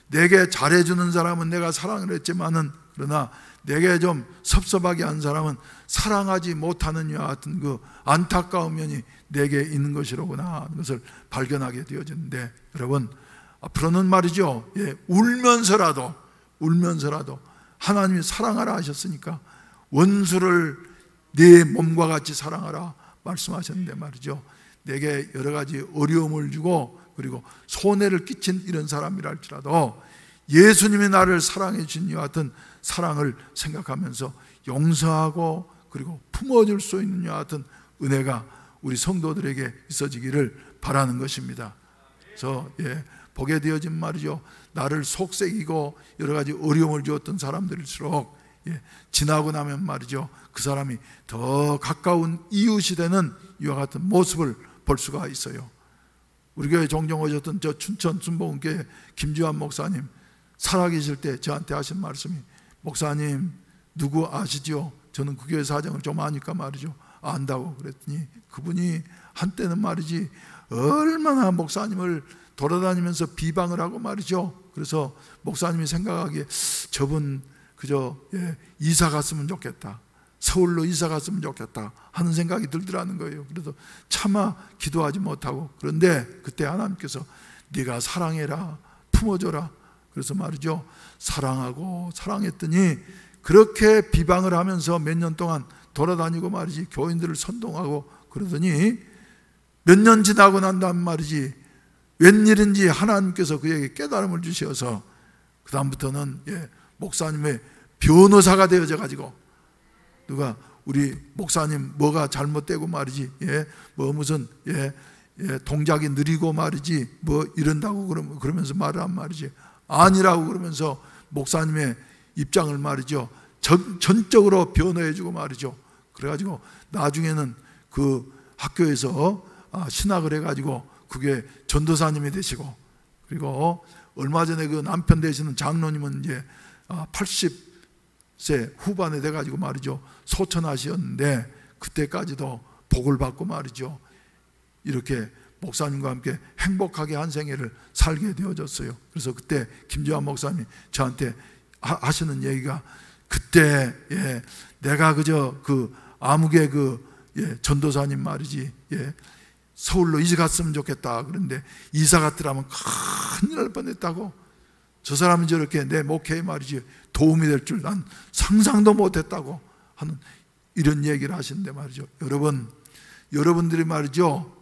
내게 잘해주는 사람은 내가 사랑을 했지만은, 그러나 내게 좀 섭섭하게 한 사람은 사랑하지 못하는 이와 같은 그 안타까운 면이 내게 있는 것이로구나 하는 것을 발견하게 되어지는데, 여러분 앞으로는 말이죠, 울면서라도 하나님이 사랑하라 하셨으니까 원수를 네 몸과 같이 사랑하라 말씀하셨는데 말이죠, 내게 여러 가지 어려움을 주고 그리고 손해를 끼친 이런 사람이라 할지라도 예수님이 나를 사랑해 주신 이와 같은 사랑을 생각하면서 용서하고 그리고 품어줄 수 있는 이와 같은 은혜가 우리 성도들에게 있어지기를 바라는 것입니다. 그래서 보게 되어진 말이죠, 나를 속삭이고 여러 가지 어려움을 주었던 사람들일수록 지나고 나면 말이죠, 그 사람이 더 가까운 이웃이 되는 이와 같은 모습을 볼 수가 있어요. 우리 교회 종종 오셨던 저 춘천 순복음교회 김주환 목사님 살아계실 때 저한테 하신 말씀이, 목사님 누구 아시죠? 저는 그 교회 사정을 좀 아니까 말이죠, 안다고 그랬더니 그분이 한때는 말이지 얼마나 목사님을 돌아다니면서 비방을 하고 말이죠. 그래서 목사님이 생각하기에 저분 그저 이사 갔으면 좋겠다, 서울로 이사 갔으면 좋겠다 하는 생각이 들더라는 거예요. 그래서 차마 기도하지 못하고, 그런데 그때 하나님께서 네가 사랑해라, 품어줘라. 그래서 말이죠, 사랑하고 사랑했더니 그렇게 비방을 하면서 몇 년 동안 돌아다니고 말이지 교인들을 선동하고 그러더니 몇 년 지나고 난 다음 말이지 웬일인지 하나님께서 그에게 깨달음을 주셔서 그 다음부터는 목사님의 변호사가 되어져 가지고, 누가 우리 목사님 뭐가 잘못되고 말이지 뭐 무슨 동작이 느리고 말이지 뭐 이런다고 그러면서 말을 한 말이지 아니라고 그러면서 목사님의 입장을 말이죠 전적으로 변호해주고 말이죠. 그래가지고 나중에는 그 학교에서 신학을 해가지고 그게 전도사님이 되시고, 그리고 얼마 전에 그 남편 되시는 장로님은 이제 80세 후반에 돼가지고 말이죠 소천하셨는데 그때까지도 복을 받고 말이죠 이렇게 목사님과 함께 행복하게 한 생애를 살게 되어졌어요. 그래서 그때 김주환 목사님이 저한테 하시는 얘기가, 그때 내가 그저 그 아무개 그 전도사님 말이지 서울로 이사 갔으면 좋겠다. 그런데 이사 갔더라면 큰일 날 뻔했다고. 저 사람은 저렇게 내 목회에 말이지 도움이 될 줄 난 상상도 못했다고 하는 이런 얘기를 하시는데 말이죠. 여러분들이 말이죠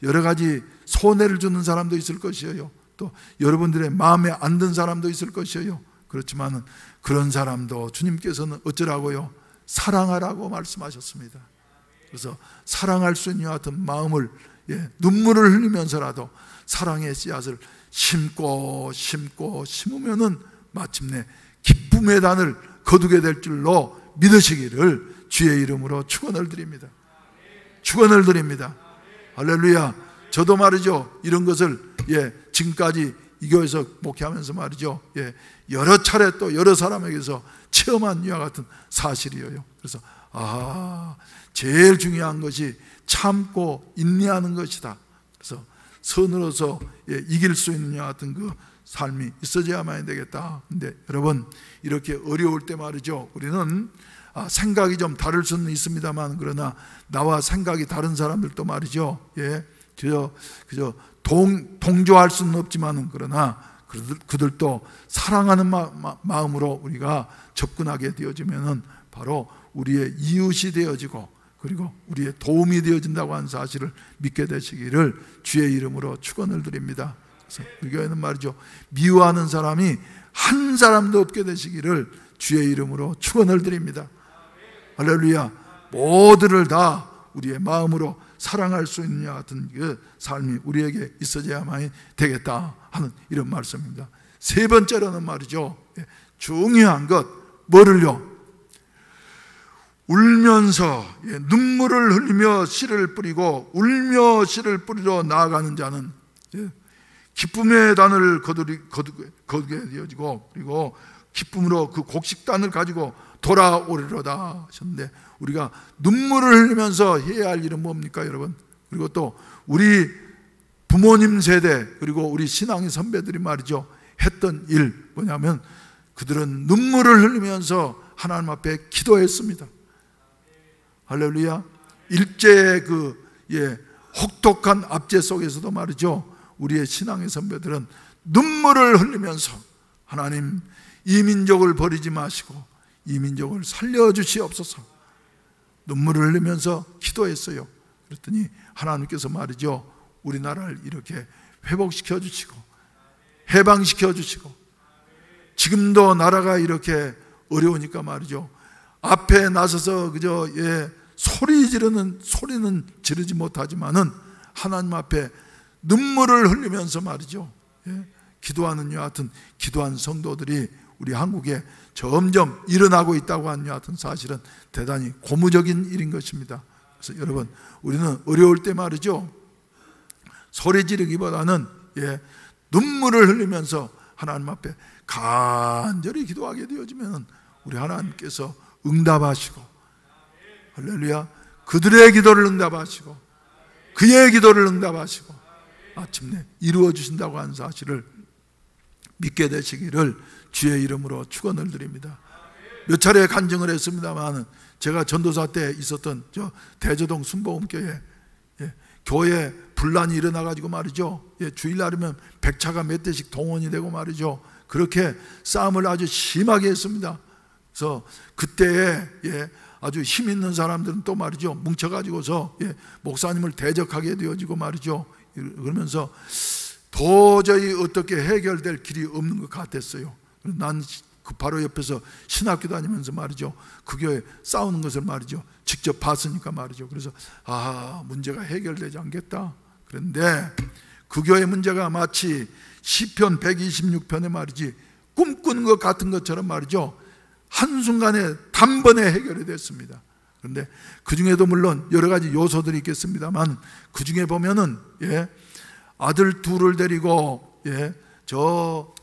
여러 가지 손해를 주는 사람도 있을 것이에요. 또 여러분들의 마음에 안 든 사람도 있을 것이에요. 그렇지만 그런 사람도 주님께서는 어쩌라고요? 사랑하라고 말씀하셨습니다. 그래서 사랑할 수 있는 같은 마음을 눈물을 흘리면서라도 사랑의 씨앗을 심으면은 마침내 기쁨의 단을 거두게 될 줄로 믿으시기를 주의 이름으로 축원을 드립니다. 축원을 드립니다. 할렐루야. 저도 말이죠 이런 것을 지금까지 이 교회에서 목회하면서 말이죠, 여러 차례 또 여러 사람에게서 체험한 이와 같은 사실이에요. 그래서 제일 중요한 것이 참고 인내하는 것이다. 그래서 선으로서 이길 수 있는 이와 같은 그 삶이 있어야만 되겠다. 근데 여러분, 이렇게 어려울 때 말이죠, 우리는 생각이 좀 다를 수는 있습니다만, 그러나 나와 생각이 다른 사람들도 말이죠, 그저 동조할 수는 없지만은, 그러나 그들도 사랑하는 마음으로 우리가 접근하게 되어지면은 바로 우리의 이웃이 되어지고, 그리고 우리의 도움이 되어진다고 하는 사실을 믿게 되시기를 주의 이름으로 축원을 드립니다. 그래서 우리 교회는 말이죠, 미워하는 사람이 한 사람도 없게 되시기를 주의 이름으로 축원을 드립니다. 할렐루야. 모두를 다 우리의 마음으로 사랑할 수 있는 같은 그 삶이 우리에게 있어야만 되겠다 하는 이런 말씀입니다. 세 번째로는 말이죠, 중요한 것, 뭐를요? 울면서 눈물을 흘리며 씨를 뿌리고 울며 씨를 뿌리러 나아가는 자는 기쁨의 단을 거두게 되어지고, 그리고 기쁨으로 그 곡식단을 가지고 돌아오리로다 하셨는데, 우리가 눈물을 흘리면서 해야 할 일은 뭡니까 여러분? 그리고 또 우리 부모님 세대, 그리고 우리 신앙의 선배들이 말이죠, 했던 일 뭐냐면, 그들은 눈물을 흘리면서 하나님 앞에 기도했습니다. 할렐루야. 일제의 혹독한 압제 속에서도 말이죠, 우리의 신앙의 선배들은 눈물을 흘리면서 하나님, 이 민족을 버리지 마시고 이 민족을 살려주시옵소서, 눈물을 흘리면서 기도했어요. 그랬더니 하나님께서 말이죠, 우리나라를 이렇게 회복시켜 주시고 해방시켜 주시고, 지금도 나라가 이렇게 어려우니까 말이죠, 앞에 나서서 그저 소리는 지르지 못하지만은 하나님 앞에 눈물을 흘리면서 말이죠, 기도하는 여 같은 기도한 성도들이 우리 한국에 점점 일어나고 있다고 하는 여 같은 사실은 대단히 고무적인 일인 것입니다. 그래서 여러분, 우리는 어려울 때 말이죠, 소리 지르기보다는 눈물을 흘리면서 하나님 앞에 간절히 기도하게 되어지면 우리 하나님께서 응답하시고, 할렐루야, 그들의 기도를 응답하시고 그의 기도를 응답하시고 마침내 이루어 주신다고 하는 사실을 믿게 되시기를 주의 이름으로 축원을 드립니다. 몇 차례 간증을 했습니다만, 제가 전도사 때 있었던 저 대저동 순복음교회, 교회 분란이 일어나가지고 말이죠, 주일날이면 100차가 몇 대씩 동원이 되고 말이죠, 그렇게 싸움을 아주 심하게 했습니다. 그래서 그때에 아주 힘 있는 사람들은 또 말이죠, 뭉쳐가지고서 목사님을 대적하게 되어지고 말이죠, 그러면서 도저히 어떻게 해결될 길이 없는 것 같았어요. 난 그 바로 옆에서 신학교 다니면서 말이죠, 그 교회 싸우는 것을 말이죠 직접 봤으니까 말이죠, 그래서 문제가 해결되지 않겠다. 그런데 그 교회 문제가 마치 시편 126편에 말이지 꿈꾸는 것 같은 것처럼 말이죠, 한순간에 단번에 해결이 됐습니다. 그런데 그 중에도 물론 여러 가지 요소들이 있겠습니다만, 그 중에 보면은 아들 둘을 데리고 저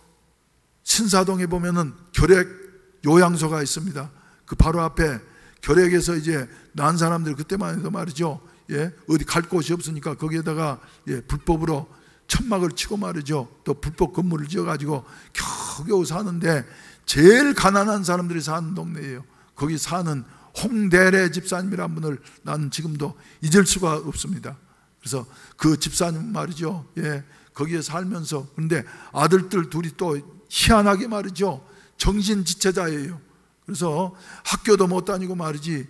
신사동에 보면은 결핵 요양소가 있습니다. 그 바로 앞에 결핵에서 이제 난 사람들, 그때만 해도 말이죠, 어디 갈 곳이 없으니까 거기에다가 불법으로 천막을 치고 말이죠, 또 불법 건물을 지어가지고 겨우겨우 사는데, 제일 가난한 사람들이 사는 동네예요. 거기 사는 홍대래 집사님이라는 분을 나는 지금도 잊을 수가 없습니다. 그래서 그 집사님 말이죠, 거기에 살면서, 그런데 아들들 둘이 또 희한하게 말이죠, 정신지체자예요. 그래서 학교도 못 다니고 말이지,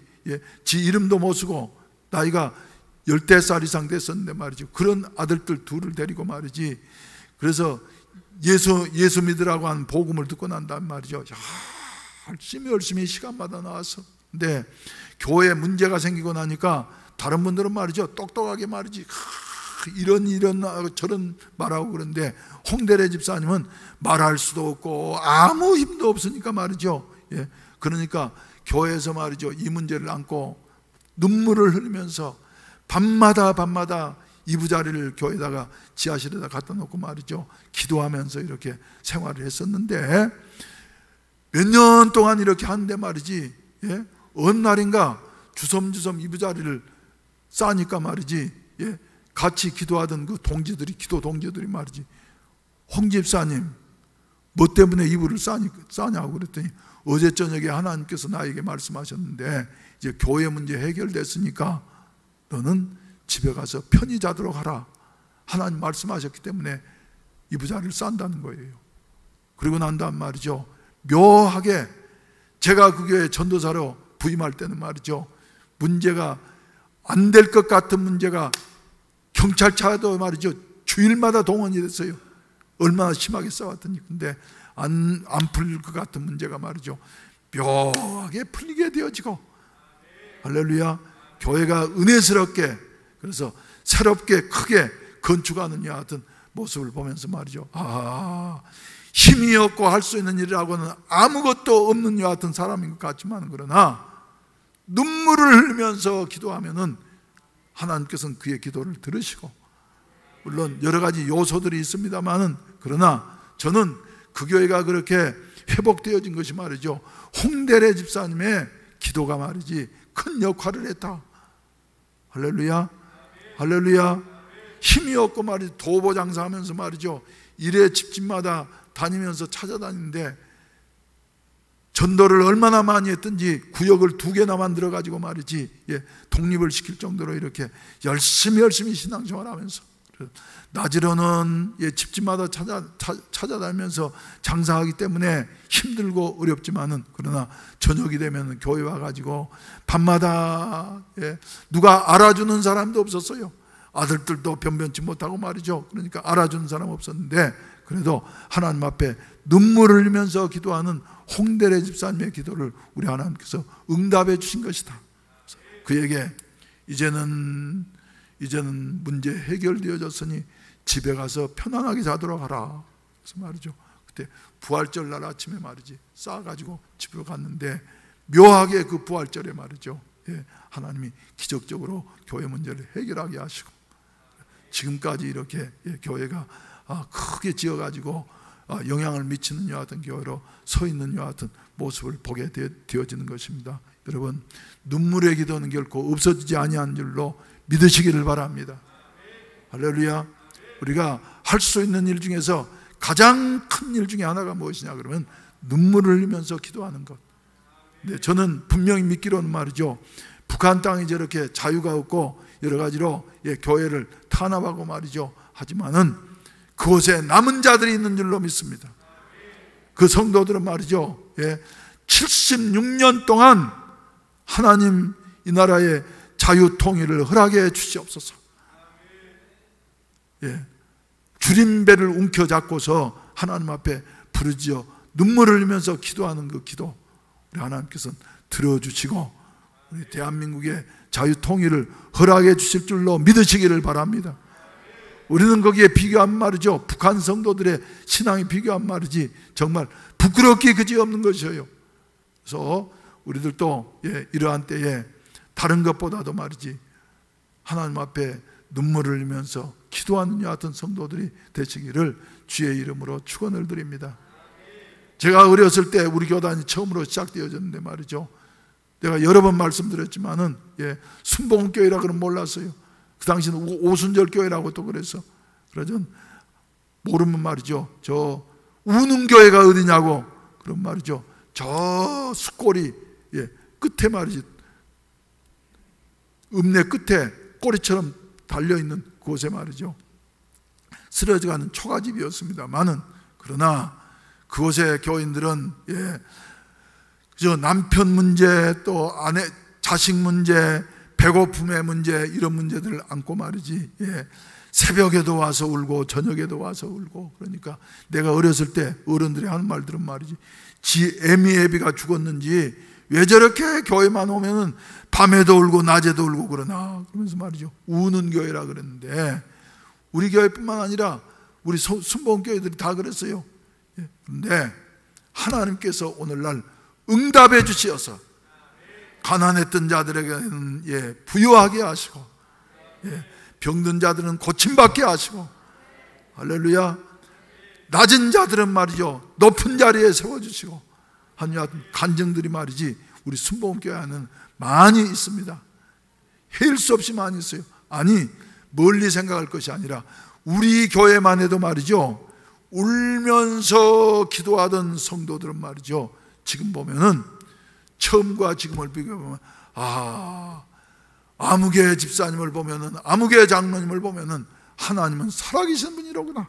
지 이름도 못 쓰고 나이가 10살 이상 됐었는데 말이죠, 그런 아들들 둘을 데리고 말이지, 그래서 예수 믿으라고 한 복음을 듣고 난 다음 말이죠, 열심히 시간마다 나와서, 근데 교회에 문제가 생기고 나니까 다른 분들은 말이죠, 똑똑하게 말이지 이런 저런 말하고, 그런데 홍대래 집사님은 말할 수도 없고 아무 힘도 없으니까 말이죠, 그러니까 교회에서 말이죠, 이 문제를 안고 눈물을 흘리면서 밤마다 이부자리를 교회에다가 지하실에다 갖다 놓고 말이죠, 기도하면서 이렇게 생활을 했었는데, 몇 년 동안 이렇게 하는데 말이지, 예? 어느 날인가 주섬주섬 이부자리를 싸니까 말이지, 예? 같이 기도하던 그 동지들이, 기도 동지들이 말이지, 홍 집사님 뭐 때문에 이불을 싸냐고 그랬더니, 어제 저녁에 하나님께서 나에게 말씀하셨는데 이제 교회 문제 해결됐으니까 너는 집에 가서 편히 자도록 하라. 하나님 말씀하셨기 때문에 이부자리를 싼다는 거예요. 그리고 난 다음 말이죠, 묘하게 제가 그 교회 전도사로 부임할 때는 말이죠, 문제가 안 될 것 같은 문제가 경찰차도 말이죠, 주일마다 동원이 됐어요. 얼마나 심하게 싸웠더니. 근데 안 풀릴 것 같은 문제가 말이죠, 묘하게 풀리게 되어지고, 할렐루야, 교회가 은혜스럽게, 그래서 새롭게 크게 건축하는 이와 같은 모습을 보면서 말이죠, 힘이 없고 할 수 있는 일이라고는 아무것도 없는 이와 같은 사람인 것 같지만, 그러나 눈물을 흘리면서 기도하면은 하나님께서는 그의 기도를 들으시고, 물론 여러 가지 요소들이 있습니다만은, 그러나 저는 그 교회가 그렇게 회복되어진 것이 말이죠, 홍대래 집사님의 기도가 말이지 큰 역할을 했다. 할렐루야, 할렐루야. 힘이 없고 말이죠, 도보 장사하면서 말이죠, 일에 집집마다 다니면서 찾아다니는데, 전도를 얼마나 많이 했든지 구역을 2개나 만들어 가지고 말이지, 예, 독립을 시킬 정도로 이렇게 열심히 신앙생활하면서, 낮으로는 예, 집집마다 찾아다니면서 장사하기 때문에 힘들고 어렵지만은, 그러나 저녁이 되면 교회 와가지고 밤마다, 예, 누가 알아주는 사람도 없었어요. 아들들도 변변치 못하고 말이죠. 그러니까 알아주는 사람 없었는데, 그래도 하나님 앞에 눈물을 흘리면서 기도하는 홍대래 집사님의 기도를 우리 하나님께서 응답해 주신 것이다. 그에게 이제는 문제 해결되어졌으니 집에 가서 편안하게 자도록 하라. 그래서 말이죠, 그때 부활절 날 아침에 말이지 싸가지고 집으로 갔는데, 묘하게 그 부활절에 말이죠, 예, 하나님이 기적적으로 교회 문제를 해결하게 하시고, 지금까지 이렇게, 예, 교회가 크게 지어가지고 영향을 미치는 이와 같은 교회로 서 있는 이와 같은 모습을 보게 되어지는 것입니다. 여러분, 눈물의 기도는 결코 없어지지 아니한 줄로 믿으시기를 바랍니다. 할렐루야. 우리가 할 수 있는 일 중에서 가장 큰 일 중에 하나가 무엇이냐 그러면 눈물을 흘리면서 기도하는 것. 네, 저는 분명히 믿기로는 말이죠, 북한 땅이 저렇게 자유가 없고 여러 가지로, 예, 교회를 탄압하고 말이죠, 하지만은 그곳에 남은 자들이 있는 줄로 믿습니다. 그 성도들은 말이죠, 예, 76년 동안 하나님 이 나라의 자유 통일을 허락해 주시옵소서. 예, 줄임배를 움켜잡고서 하나님 앞에 부르짖어 눈물을 흘리면서 기도하는 그 기도, 우리 하나님께서는 들어주시고 우리 대한민국의 자유 통일을 허락해 주실 줄로 믿으시기를 바랍니다. 우리는 거기에 비교한 말이죠, 북한 성도들의 신앙이 비교한 말이지 정말 부끄럽기 그지없는 것이에요. 그래서 우리들도, 예, 이러한 때에 다른 것보다도 말이지 하나님 앞에 눈물을 흘리면서 기도하는 이와 같은 성도들이 되시기를 주의 이름으로 축원을 드립니다. 제가 어렸을 때 우리 교단이 처음으로 시작되어졌는데 말이죠, 내가 여러 번 말씀드렸지만은, 예, 순복음교회라 그러면 몰랐어요. 그 당시는 오순절 교회라고 또 그래서, 그러전 모르면 말이죠, 저 우는 교회가 어디냐고 그런 말이죠, 저 숫꼬리, 예, 끝에 말이지, 읍내 끝에 꼬리처럼 달려있는 곳에 말이죠, 쓰러져가는 초가집이었습니다만은, 그러나 그곳의 교인들은, 예, 저 남편 문제, 또 아내 자식 문제, 배고픔의 문제, 이런 문제들을 안고 말이지, 예, 새벽에도 와서 울고 저녁에도 와서 울고. 그러니까 내가 어렸을 때 어른들이 하는 말들은 말이지, 지 애미애비가 죽었는지 왜 저렇게 교회만 오면은 밤에도 울고 낮에도 울고 그러나, 그러면서 말이죠, 우는 교회라 그랬는데, 우리 교회뿐만 아니라 우리 순복음교회들이 다 그랬어요. 그런데 하나님께서 오늘날 응답해 주시어서 가난했던 자들에게는, 예, 부유하게 하시고, 예, 병든 자들은 고침받게 하시고, 할렐루야, 낮은 자들은 말이죠 높은 자리에 세워주시고, 하나님 간증들이 말이지 우리 순복음교회 안에는 많이 있습니다. 헤일 수 없이 많이 있어요. 아니, 멀리 생각할 것이 아니라 우리 교회만 해도 말이죠 울면서 기도하던 성도들은 말이죠 지금 보면은 처음과 지금을 비교해보면 아무개 집사님을 보면은, 아무개 장로님을 보면은 하나님은 살아계신 분이로구나,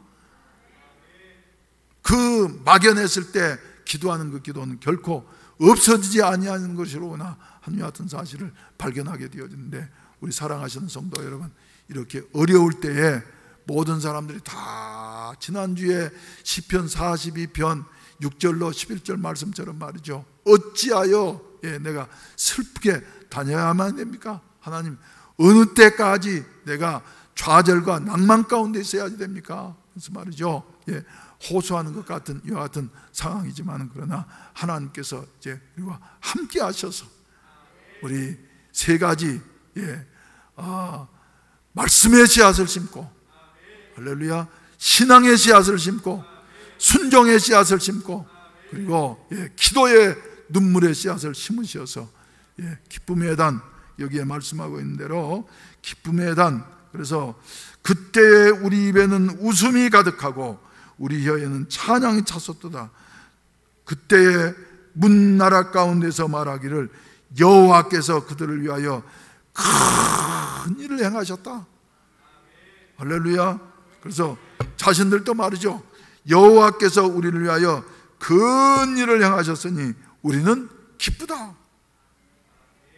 그 막연했을 때 기도하는 그 기도는 결코 없어지지 아니하는 것이로구나 하는 같은 사실을 발견하게 되어지는데, 우리 사랑하시는 성도 여러분, 이렇게 어려울 때에 모든 사람들이 다 지난주에 시편 42편 6절로 11절 말씀처럼 말이죠 어찌하여 내가 슬프게 다녀야만 됩니까? 하나님, 어느 때까지 내가 좌절과 낭만 가운데 있어야지 됩니까? 그래서 말이죠 호소하는 것 같은 이와 같은 상황이지만, 그러나 하나님께서 이제 우리와 함께 하셔서 우리 세 가지 말씀의 씨앗을 심고, 할렐루야, 신앙의 씨앗을 심고, 순종의 씨앗을 심고, 그리고 기도의 눈물의 씨앗을 심으셔서 기쁨의 단, 여기에 말씀하고 있는 대로 기쁨의 단, 그래서 그때에 우리 입에는 웃음이 가득하고 우리 혀에는 찬양이 찼었도다. 그때에 문나라 가운데서 말하기를 여호와께서 그들을 위하여 큰 일을 행하셨다. 할렐루야. 그래서 자신들도 말이죠 여호와께서 우리를 위하여 큰 일을 행하셨으니 우리는 기쁘다.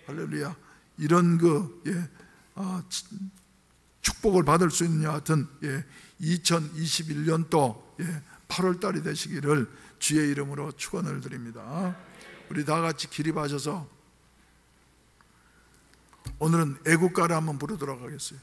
할렐루야. 이런 축복을 받을 수 있는 여하튼 2021년도 8월달이 되시기를 주의 이름으로 축원을 드립니다. 우리 다 같이 기립하셔서 오늘은 애국가를 한번 부르도록 하겠어요.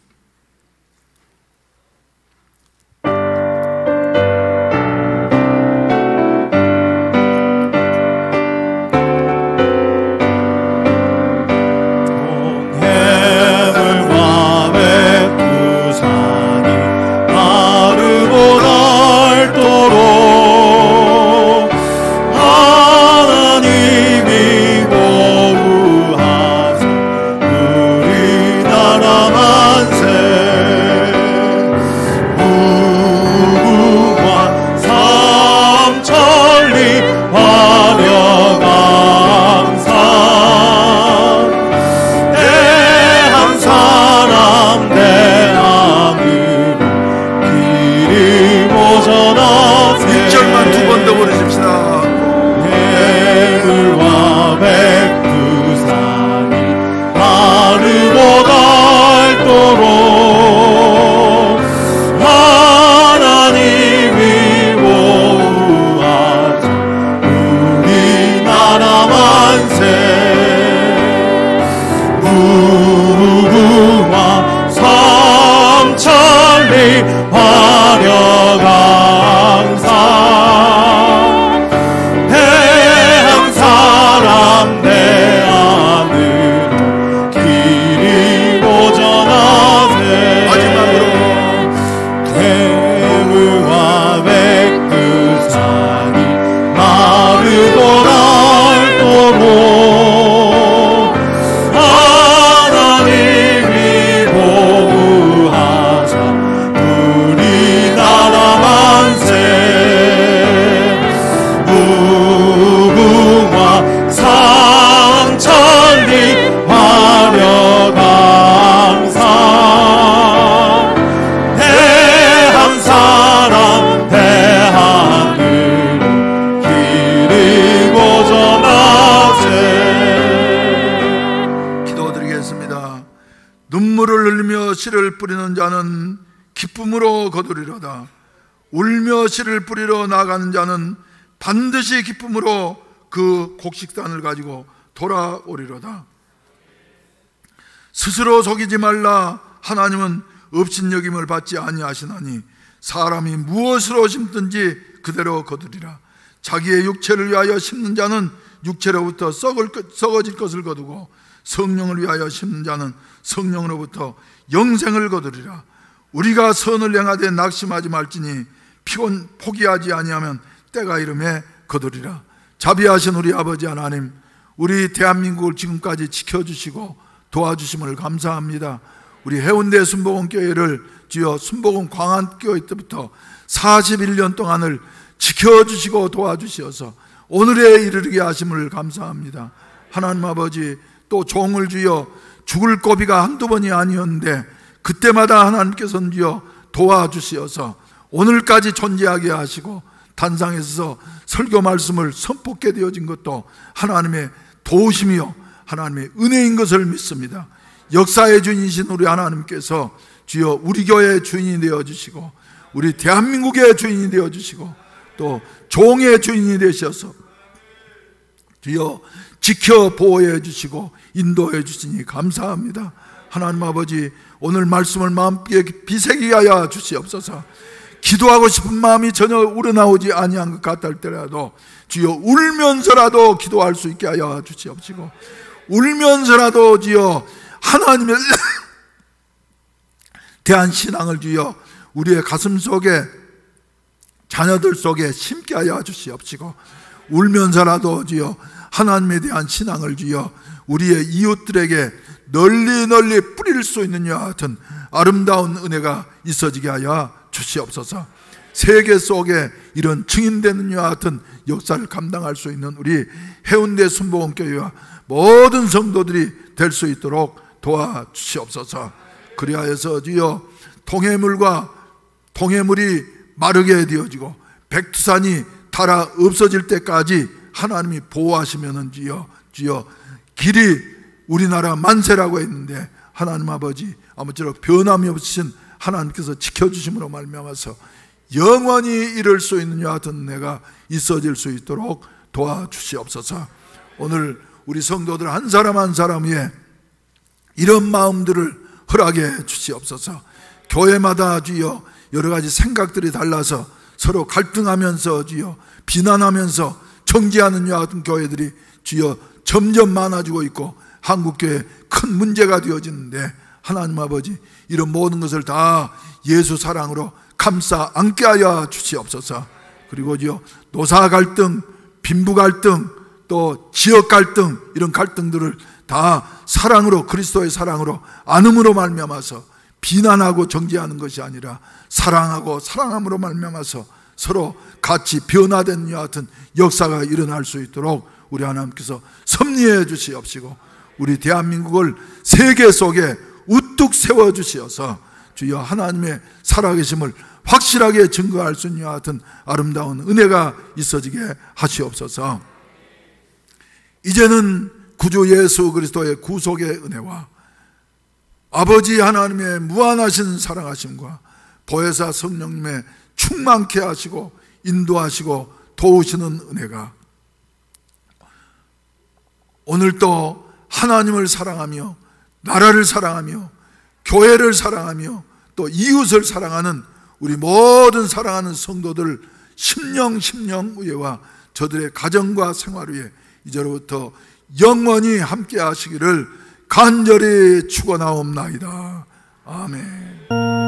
씨를 뿌리는 자는 기쁨으로 거두리로다. 울며 씨를 뿌리러 나가는 자는 반드시 기쁨으로 그 곡식단을 가지고 돌아오리로다. 스스로 속이지 말라. 하나님은 업신여김을 받지 아니하시나니 사람이 무엇으로 심든지 그대로 거두리라. 자기의 육체를 위하여 심는 자는 육체로부터 썩어질 것을 거두고 성령을 위하여 심는 자는 성령으로부터 영생을 거두리라. 우리가 선을 행하되 낙심하지 말지니 피곤 포기하지 아니하면 때가 이름에 거두리라. 자비하신 우리 아버지 하나님, 우리 대한민국을 지금까지 지켜주시고 도와주심을 감사합니다. 우리 해운대 순복음교회를 주여 순복음 광안교회 때부터 41년 동안을 지켜주시고 도와주시어서 오늘에 이르게 하심을 감사합니다. 하나님 아버지, 또 종을 주여 죽을 고비가 한두 번이 아니었는데 그때마다 하나님께서는 주여 도와주시어서 오늘까지 존재하게 하시고 단상에 서서 설교 말씀을 선포하게 되어진 것도 하나님의 도우심이요 하나님의 은혜인 것을 믿습니다. 역사의 주인이신 우리 하나님께서 주여 우리 교회의 주인이 되어주시고 우리 대한민국의 주인이 되어주시고 또 종의 주인이 되셔서 주여 지켜 보호해 주시고 인도해 주시니 감사합니다. 하나님 아버지, 오늘 말씀을 마음에 비새기게 하여 주시옵소서. 기도하고 싶은 마음이 전혀 우러나오지 아니한 것 같다 할때라도 주여 울면서라도 기도할 수 있게 하여 주시옵시고, 울면서라도 주여 하나님의 대한 신앙을 주여 우리의 가슴 속에 자녀들 속에 심게 하여 주시옵시고, 울면서라도 주여 하나님에 대한 신앙을 주여 우리의 이웃들에게 널리 뿌릴 수 있는 이와 같은 아름다운 은혜가 있어지게 하여 주시옵소서. 세계 속에 이런 증인되는 이와 같은 역사를 감당할 수 있는 우리 해운대 순복음교회와 모든 성도들이 될 수 있도록 도와주시옵소서. 그리하여서 주여 동해물이 마르게 되어지고 백두산이 닳아 없어질 때까지 하나님이 보호하시면은 주여 길이 우리나라 만세라고 했는데 하나님 아버지 아무쪼록 변함이 없으신 하나님께서 지켜주심으로 말미암아서 영원히 이룰 수 있는 이와 같은 은혜가 있어질 수 있도록 도와주시옵소서. 오늘 우리 성도들 한 사람 한 사람 위에 이런 마음들을 허락해 주시옵소서. 교회마다 주여 여러 가지 생각들이 달라서 서로 갈등하면서 주여 비난하면서 정죄하는 이와 같은 교회들이 주여 점점 많아지고 있고 한국교회에 큰 문제가 되어지는데 하나님 아버지, 이런 모든 것을 다 예수 사랑으로 감싸 안게 하여 주시옵소서. 그리고 주여 노사 갈등, 빈부 갈등, 또 지역 갈등, 이런 갈등들을 다 사랑으로, 그리스도의 사랑으로 안음으로 말미암아서 비난하고 정죄하는 것이 아니라 사랑하고 사랑함으로 말미암아서 서로 같이 변화된 이와 같은 역사가 일어날 수 있도록 우리 하나님께서 섭리해 주시옵시고 우리 대한민국을 세계 속에 우뚝 세워주시어서 주여 하나님의 살아계심을 확실하게 증거할 수 있는 이와 같은 아름다운 은혜가 있어지게 하시옵소서. 이제는 구주 예수 그리스도의 구속의 은혜와 아버지 하나님의 무한하신 사랑하심과 보혜사 성령님의 충만케 하시고 인도하시고 도우시는 은혜가 오늘도 하나님을 사랑하며 나라를 사랑하며 교회를 사랑하며 또 이웃을 사랑하는 우리 모든 사랑하는 성도들 심령 의회와 저들의 가정과 생활 위에 이제로부터 영원히 함께 하시기를 간절히 축원하옵나이다. 아멘.